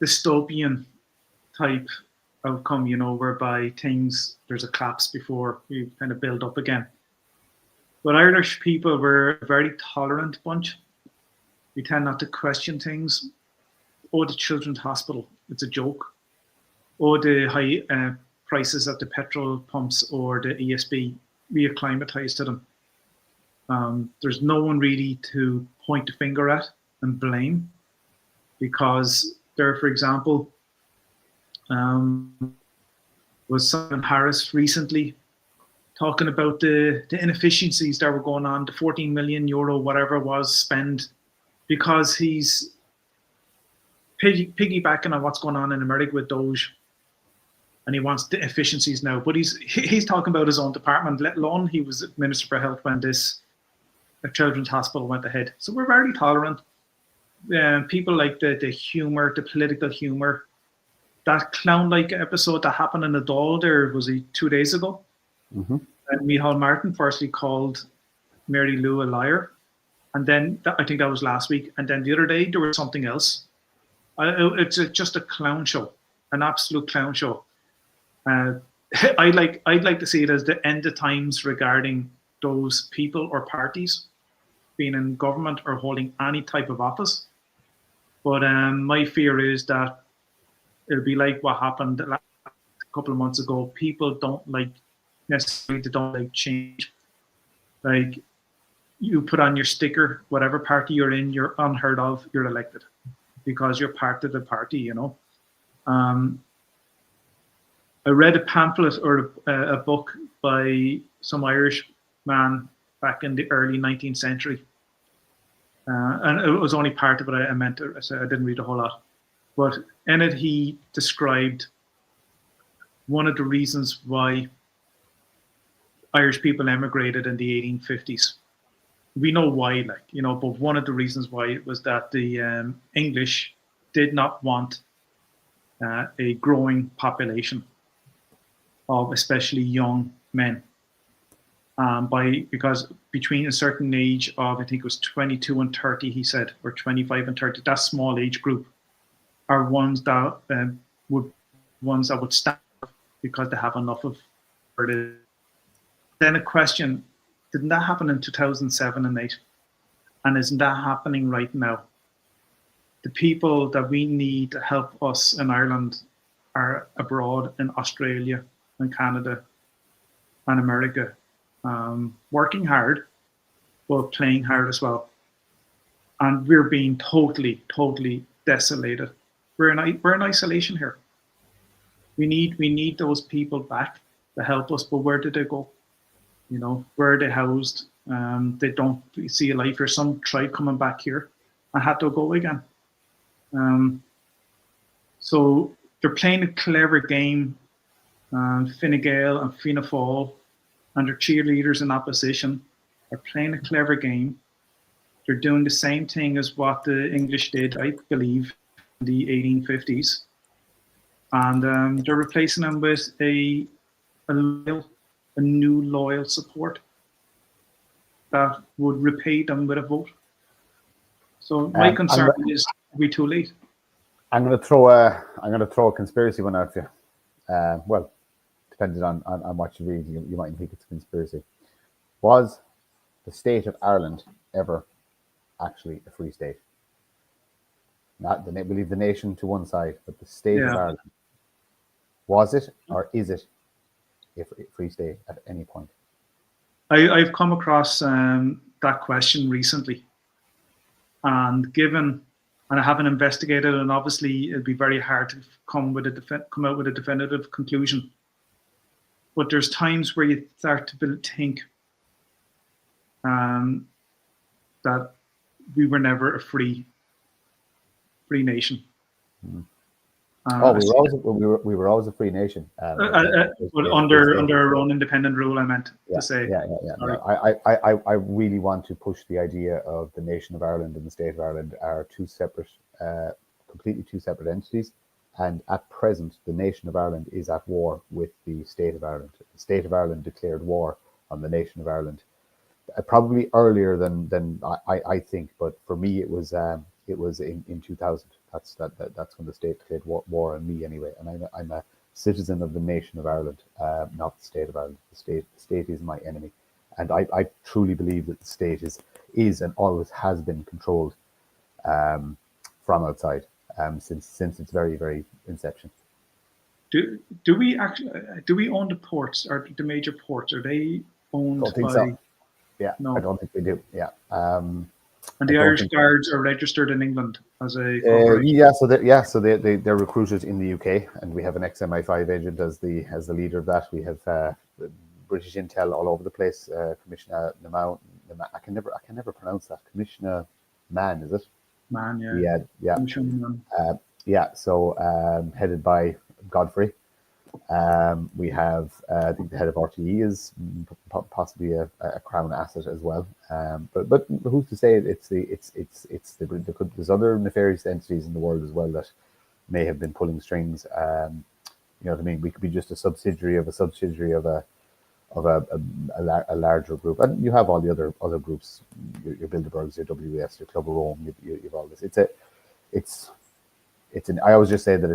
dystopian type outcome, whereby there's a collapse before we kind of build up again. But Irish people were a very tolerant bunch. We tend not to question things. The Children's Hospital, it's a joke. The high prices at the petrol pumps or the ESB, we acclimatized to them. There's no one really to point the finger at and blame, because there, for example, was Simon Harris recently talking about the inefficiencies that were going on, the €14 million, whatever it was, spend, because he's piggybacking on what's going on in America with Doge, and he wants the efficiencies now. But he's talking about his own department, let alone he was Minister for Health when this Children's Hospital went ahead. So we're very tolerant. People like the humour, the political humour. That clown-like episode that happened in the Dáil there, was 2 days ago? And Micheál Martin firstly called Mary Lou a liar. And then, I think that was last week. And then the other day, there was something else. It's just a clown show, an absolute clown show. I'd like to see it as the end of times regarding those people or parties being in government or holding any type of office. But my fear is that it'll be like what happened a couple of months ago. People don't like change. Like, you put on your sticker, whatever party you're in, you're unheard of, you're elected because you're part of the party, I read a pamphlet or a book by some Irish man back in the early 19th century. And it was only part of it I meant to, so I didn't read a whole lot. But in it, he described one of the reasons why Irish people emigrated in the 1850s. We know why, like, you know, but one of the reasons why was that the English did not want a growing population of especially young men. Because between a certain age of, I think it was 22 and 30, he said, or 25 and 30, that small age group are ones that would stand because they have enough of it. Then a question, didn't that happen in 2007 and 8? And isn't that happening right now? The people that we need to help us in Ireland are abroad in Australia and Canada and America, working hard, but playing hard as well. And we're being totally, totally desolated. We're in isolation here. We need those people back to help us, but where did they go? You know, where are they housed? They don't see a life here. Some tried coming back here and had to go again. So they're playing a clever game. Fine Gael and Fianna Fáil and their cheerleaders in opposition are playing a clever game. They're doing the same thing as what the English did, I believe, in the 1850s. And they're replacing them with a new loyal support that would repay them with a vote. So my concern is, are we too late? I'm going to throw a conspiracy one out for you. Well, depending on what you read, you might think it's a conspiracy. Was the state of Ireland ever actually a free state? Not we leave the nation to one side, but the state of Ireland, was it or is it a free state at any point? I've come across that question recently, and I haven't investigated, and obviously it'd be very hard to come out with a definitive conclusion. But there's times where you start to think that we were never a free nation. Mm. We were always a free nation. But under our own independent rule, I meant to say. Yeah. No, I really want to push the idea of the nation of Ireland and the state of Ireland are completely two separate entities. And at present, the nation of Ireland is at war with the state of Ireland. The state of Ireland declared war on the nation of Ireland, probably earlier than I think. But for me, it was in 2000. That's when the state declared war on me anyway. And I'm a citizen of the nation of Ireland, not the state of Ireland. The state is my enemy, and I truly believe that the state is and always has been controlled from outside since its very, very inception. Do we own the ports or the major ports? Are they owned by? So. Yeah, no. I don't think we do. Yeah. And the Irish Guards are registered in England as a so they're recruited in the UK, and we have an ex-MI5 agent as the leader of that. We have British intel all over the place. Commissioner Namau, I can never pronounce that. Commissioner Mann, is it? Mann, yeah. Yeah. So headed by Godfrey. We have I think the head of RTE is possibly a Crown asset as well. But who's to say there's other nefarious entities in the world as well that may have been pulling strings. You know what I mean? We could be just a subsidiary of a larger group, and you have all the other groups, your Bilderbergs, your WES, your Club of Rome. You've all this. I always just say that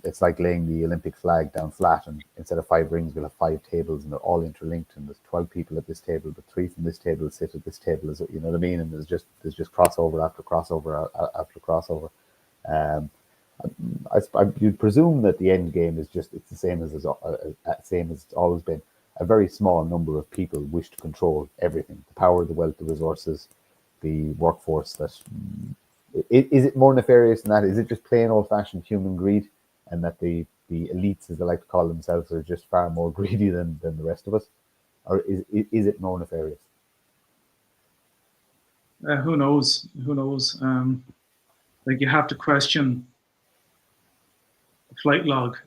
it's like laying the Olympic flag down flat, and instead of 5 rings, we'll have 5 tables, and they're all interlinked, and there's 12 people at this table, but 3 from this table sit at this table, you know what I mean? And there's just crossover after crossover after crossover. You'd presume that the end game is it's the same as it's always been. A very small number of people wish to control everything: the power, the wealth, the resources, the workforce. Is it more nefarious than that? Is it just plain old-fashioned human greed, and that the elites, as they like to call themselves, are just far more greedy than the rest of us? Or is it more nefarious? Who knows? Like, you have to question the flight log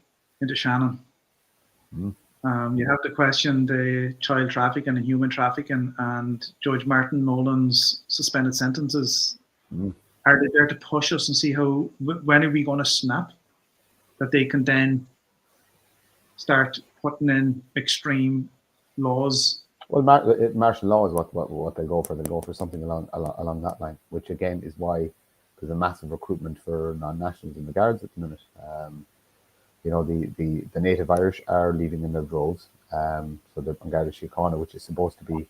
into Shannon. You have to question the child trafficking and human trafficking and Judge Martin Nolan's suspended sentences. Are they there to push us and see when are we going to snap? That they can then start putting in extreme laws. Well, martial law is what they go for. They go for something along that line, which again is why there's a massive recruitment for non-nationals in the Guards at the minute. You know, the native Irish are leaving in their droves. So the Garda Síochána, which is supposed to be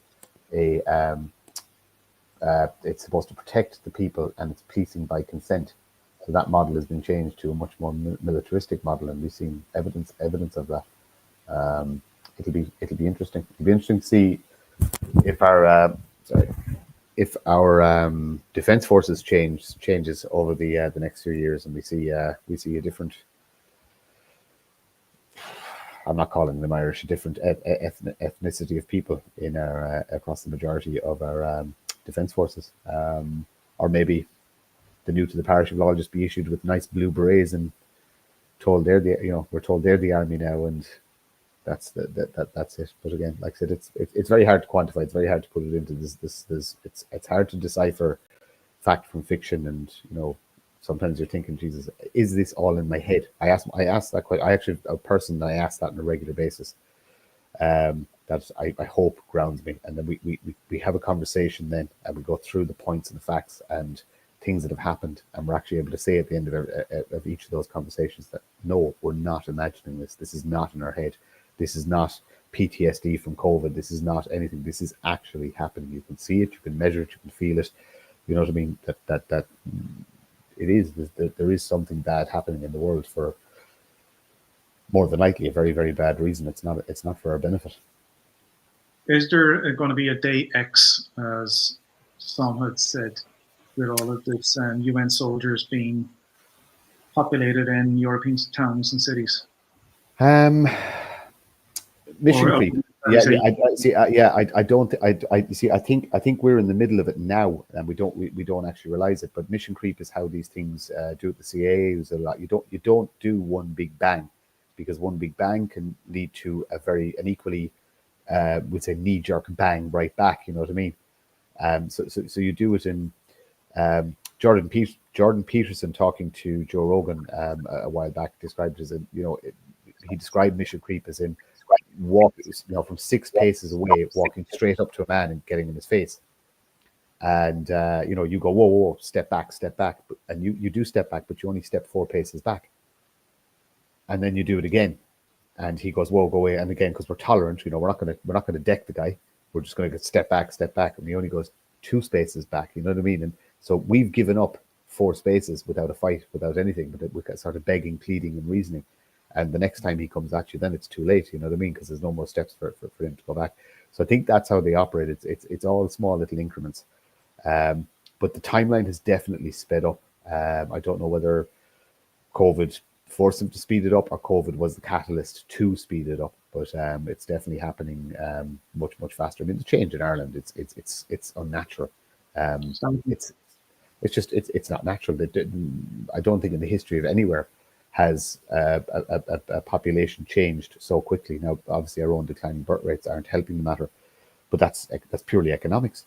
it's supposed to protect the people, and it's policing by consent. So that model has been changed to a much more militaristic model, and we've seen evidence of that. It'll be interesting. It'll be interesting to see if our defence forces changes over the next few years, and we see a different. I'm not calling them Irish, a different ethnicity of people in our across the majority of our defence forces, or maybe the new to the parish will all just be issued with nice blue berets and told we're told they're the army now, and that's that's it. But again, like I said, it's very hard to quantify. It's very hard to put it into this. It's hard to decipher fact from fiction, and sometimes you're thinking, Jesus, is this all in my head? I asked that quite. I asked that on a regular basis. That I hope grounds me, and then we have a conversation then, and we go through the points and the facts and things that have happened, and we're actually able to say at the end of each of those conversations that no, we're not imagining this. This is not in our head. This is not PTSD from COVID. This is not anything. This is actually happening. You can see it. You can measure it. You can feel it. You know what I mean? That it is. There is something bad happening in the world for more than likely a very, very bad reason. It's not for our benefit. Is there going to be a day X, as some had said, with all of this UN soldiers being populated in European towns and cities? Mission creep. I don't. I see. I think we're in the middle of it now, and we don't actually realize it. But mission creep is how these things do it. The CIA is a lot. You don't do one big bang, because one big bang can lead to an equally, we'd say, knee-jerk bang right back. You know what I mean? So you do it in. Jordan Peterson, talking to Joe Rogan a while back, described it as he described mission creep as in walk from 6 paces away, walking straight up to a man and getting in his face, and you go whoa, step back, and you do step back, but you only step 4 paces back, and then you do it again, and he goes whoa, go away, and again, because we're tolerant, we're not gonna deck the guy, we're just gonna step back, and he only goes 2 spaces back, you know what I mean? And so we've given up 4 spaces without a fight, without anything, but we're sort of begging, pleading, and reasoning. And the next time he comes at you, then it's too late. You know what I mean? Because there's no more steps for him to go back. So I think that's how they operate. It's all small little increments. But the timeline has definitely sped up. I don't know whether COVID forced them to speed it up or COVID was the catalyst to speed it up. But it's definitely happening much faster. I mean, the change in Ireland, it's unnatural. It's not natural. I don't think in the history of anywhere has a population changed so quickly. Now, obviously, our own declining birth rates aren't helping the matter, but that's purely economics.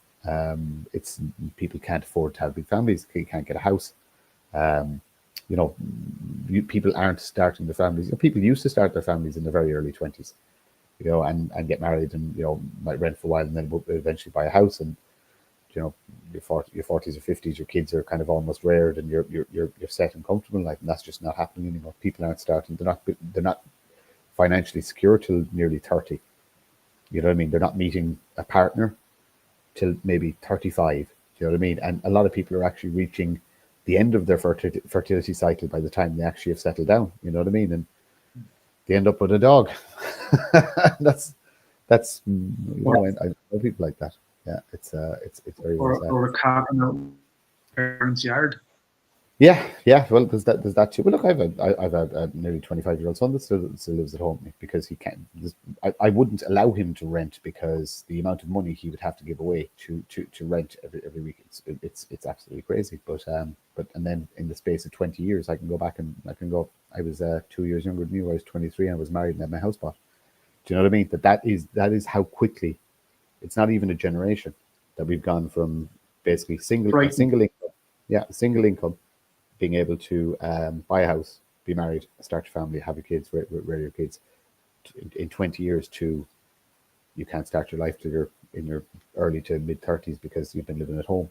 It's people can't afford to have big families. You can't get a house. People aren't starting their families. People used to start their families in the very early 20s, and get married and might rent for a while and then eventually buy a house. And your 40s or 50s, your kids are kind of almost reared and you're set and comfortable, and that's just not happening anymore. People aren't starting. They're not financially secure till nearly 30. You know what I mean? They're not meeting a partner till maybe 35. You know what I mean? And a lot of people are actually reaching the end of their fertility cycle by the time they actually have settled down. You know what I mean? And they end up with a dog. that's I know people like that. Yeah, it's very or a cat in a parent's yard. Yeah. Well, there's that too. But look, I've a nearly 25-year-old son that still lives at home because he can't. I wouldn't allow him to rent because the amount of money he would have to give away to rent every week. It's absolutely crazy. But and then in the space of 20 years, I can go back and I was 2 years younger than you. I was 23 and I was married and had my house bought. Do you know what I mean? That is how quickly. It's not even a generation that we've gone from basically single income, a single income, being able to buy a house, be married, start your family, have your kids, rear your kids, in 20 years to you can't start your life till you're in your early to mid 30s because you've been living at home.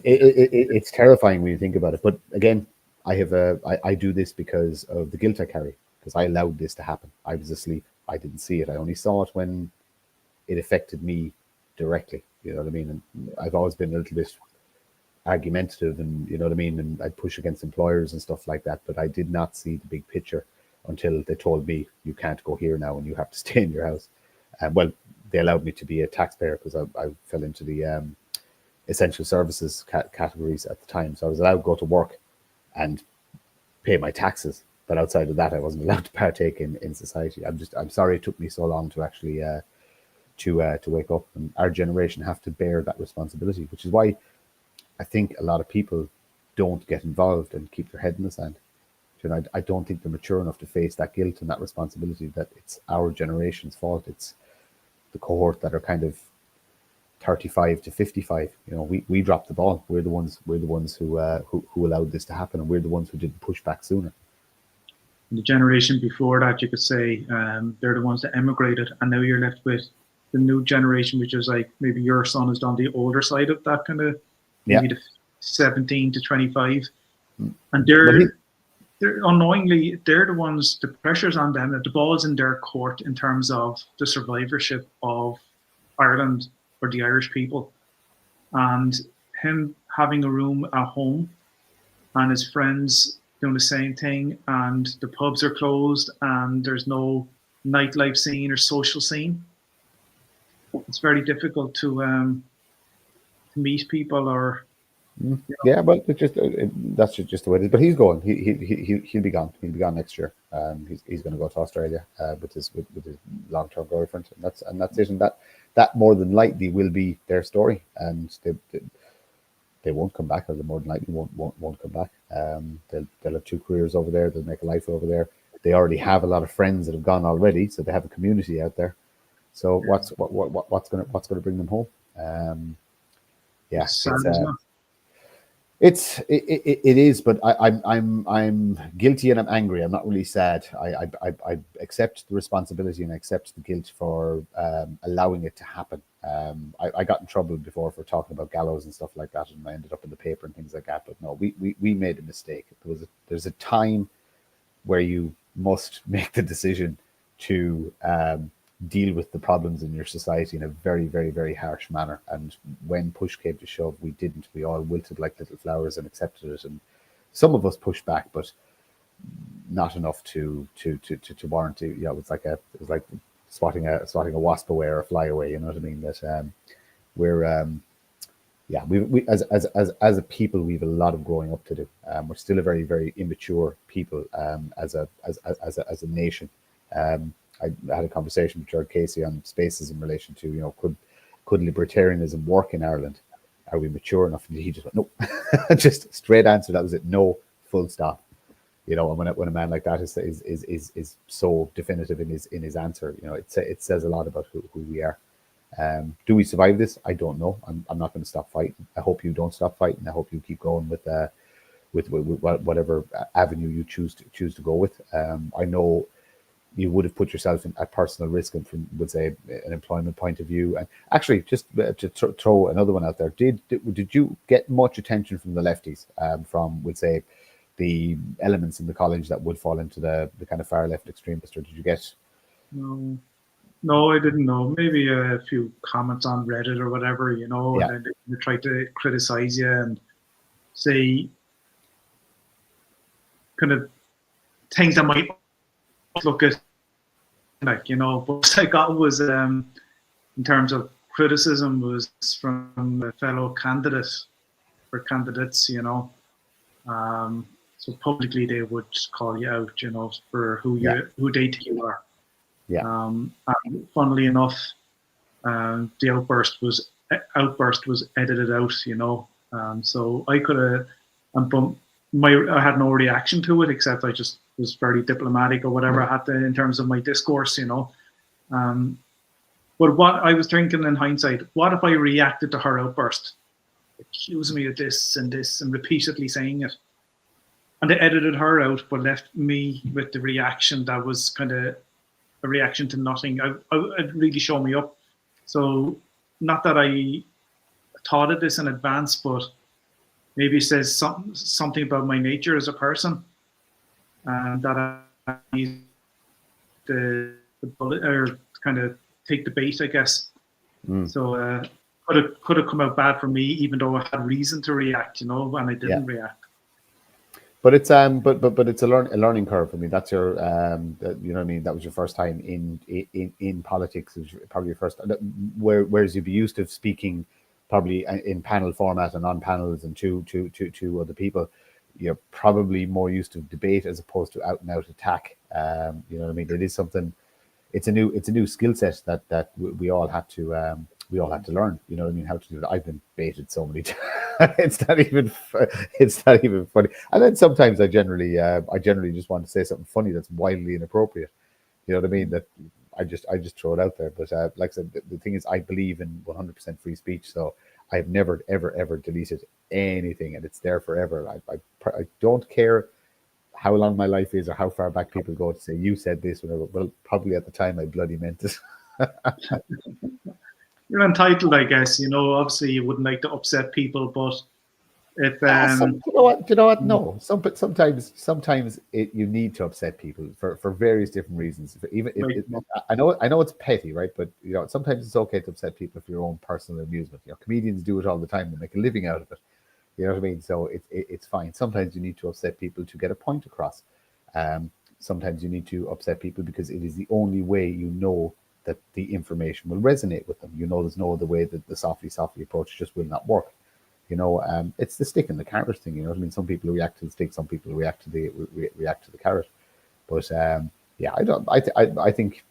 It's terrifying when you think about it. But again, I do this because of the guilt I carry, because I allowed this to happen. I was asleep. I didn't see it. I only saw it when it affected me directly. You know what I mean? And I've always been a little bit argumentative, and you know what I mean, and I'd push against employers and stuff like that, but I did not see the big picture until they told me you can't go here now and you have to stay in your house. Well, they allowed me to be a taxpayer because I fell into the essential services categories at the time, so I was allowed to go to work and pay my taxes, but outside of that I wasn't allowed to partake in society. I'm sorry it took me so long to actually to wake up, and our generation have to bear that responsibility, which is why I think a lot of people don't get involved and keep their head in the sand. You know, I don't think they're mature enough to face that guilt and that responsibility that it's our generation's fault. It's the cohort that are kind of 35 to 55. You know, we dropped the ball. We're the ones who allowed this to happen, and we're the ones who didn't push back sooner. The generation before that, you could say, they're the ones that emigrated, and now you're left with the new generation, which is like maybe your son is on the older side of that kind of, maybe the 17 to 25, and they're unknowingly they're the ones, the pressure's on them, that the ball's in their court in terms of the survivorship of Ireland or the Irish people, and him having a room at home and his friends doing the same thing, and the pubs are closed and there's no nightlife scene or social scene. It's very difficult to meet people or. Yeah, but it's just that's just the way it is. But he's going. He'll be gone. He'll be gone next year. He's going to go to Australia with his long-term girlfriend, and that's it. And that more than likely will be their story, and they won't come back, or they more than likely won't come back. They'll have two careers over there. They'll make a life over there. They already have a lot of friends that have gone already, so they have a community out there. So what's going to bring them home? It is, but I'm guilty and I'm angry. I'm not really sad. I accept the responsibility and I accept the guilt for allowing it to happen. I got in trouble before for talking about gallows and stuff like that, and I ended up in the paper and things like that. But no, we made a mistake. There's a time where you must make the decision to deal with the problems in your society in a very, very, very harsh manner. And when push came to shove, we didn't. We all wilted like little flowers and accepted it. And some of us pushed back, but not enough to warrant it. You know, it was like swatting a wasp away or a fly away. You know what I mean? That we as a people, we've a lot of growing up to do. We're still a very, very immature people as a nation. I had a conversation with Gerard Casey on Spaces in relation to, you know, could libertarianism work in Ireland? Are we mature enough? And he just went, no. Just straight answer. That was it. No, full stop. You know, and when a man like that is so definitive in his answer, you know, it says a lot about who we are. Do we survive this? I don't know. I'm not going to stop fighting. I hope you don't stop fighting. I hope you keep going with whatever avenue you choose to go with. I know you would have put yourself at personal risk, and from, would say, an employment point of view. And actually, just to throw another one out there, did you get much attention from the lefties, from, would say, the elements in the college that would fall into the kind of far left extremist, or did you get? No, I didn't know. Maybe a few comments on Reddit or whatever, you know, and then they try to criticize you and say kind of things that might look at, like, you know, what I got was in terms of criticism was from a fellow candidate or candidates, you know. So publicly they would call you out, you know, for who they think you are. Yeah. And funnily enough, the outburst was edited out, you know. So I could have, and from I had no reaction to it, except I just was very diplomatic or whatever I had to in terms of my discourse, But what I was thinking in hindsight, what if I reacted to her outburst, accusing me of this and repeatedly saying it, and they edited her out, but left me with the reaction that was kind of a reaction to nothing. It really showed me up. So not that I thought of this in advance, but maybe it says something about my nature as a person, and that I need the bullet, or kind of take the bait, I guess. So could have come out bad for me, even though I had reason to react, and I didn't react. But it's but it's a learning curve for me. That's your you know what I mean. That was your first time in politics. It was probably your first. Whereas you'd be used to speaking probably in panel format and on panels and to other people, you're probably more used to debate as opposed to out and out attack. You know what I mean. It is something. It's a new skill set that we all had to learn. You know what I mean? How to do it. I've been baited so many times. It's not even funny. And then sometimes I generally just want to say something funny that's wildly inappropriate. You know what I mean? That I just throw it out there. But like I said, the thing is, I believe in 100% free speech. So I've never ever deleted anything, and it's there forever. I don't care how long my life is or how far back people go to say you said this, whatever. Well, probably at the time I bloody meant it. You're entitled, I guess. Obviously you wouldn't like to upset people, but if you know what? No, sometimes you need to upset people for various different reasons. Even I know it's petty, right? But sometimes it's okay to upset people for your own personal amusement. Comedians do it all the time; they make a living out of it. You know what I mean? So it's fine. Sometimes you need to upset people to get a point across. Sometimes you need to upset people because it is the only way that the information will resonate with them. There's no other way that the softly approach just will not work. It's the stick and the carrot thing. You know what I mean? Some people react to the stick, some people react to the carrot. But I think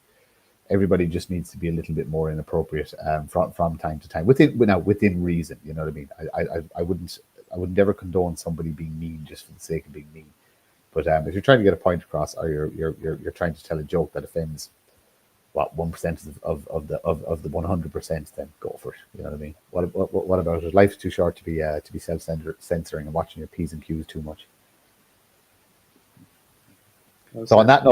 everybody just needs to be a little bit more inappropriate from time to time within reason. You know what I mean? I wouldn't ever condone somebody being mean just for the sake of being mean. But if you're trying to get a point across, or you're trying to tell a joke that offends 1% of the 100%, then go for it. You know what I mean? What about it? Life's too short to be self-censoring and watching your P's and Q's too much. So on that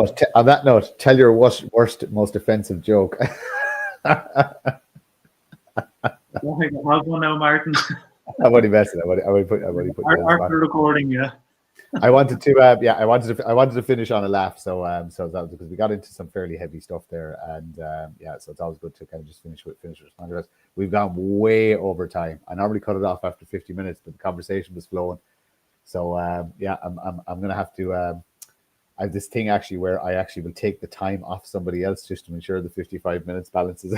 note, tell your worst, most offensive joke. I'll go now, Martin. I'm only messing. I would put after recording, yeah. I wanted to finish on a laugh. So that was because we got into some fairly heavy stuff there, and so it's always good to kind of just finish with. We've gone way over time. I normally cut it off after 50 minutes, but the conversation was flowing. So I'm gonna have to. I have this thing actually where I actually will take the time off somebody else just to ensure the 55 minutes balances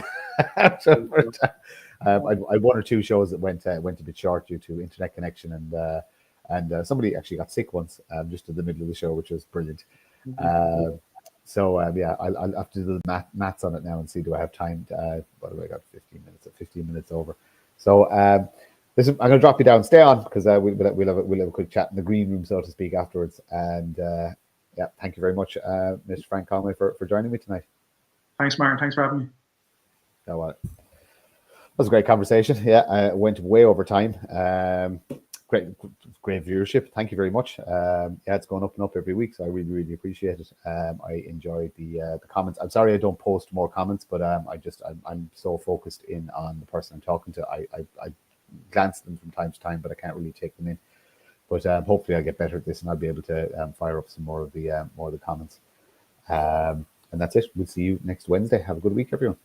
out. I had one or two shows that went a bit short due to internet connection, and somebody actually got sick once just in the middle of the show, which was brilliant. I'll have to do the maths on it now and see, do I have time? What have I got? 15 minutes over. So listen, I'm going to drop you down. Stay on, because we'll have a quick chat in the green room, so to speak, afterwards. And thank you very much, Mr. Frank Conway, for joining me tonight. Thanks, Martin. Thanks for having me. That was a great conversation. Went way over time. Great viewership. Thank you very much. It's going up and up every week, so I really, really appreciate it. I enjoyed the comments. I'm sorry I don't post more comments, but I'm so focused in on the person I'm talking to. I glance at them from time to time, but I can't really take them in. But hopefully I'll get better at this, and I'll be able to fire up some more of the comments. And that's it. We'll see you next Wednesday. Have a good week, everyone.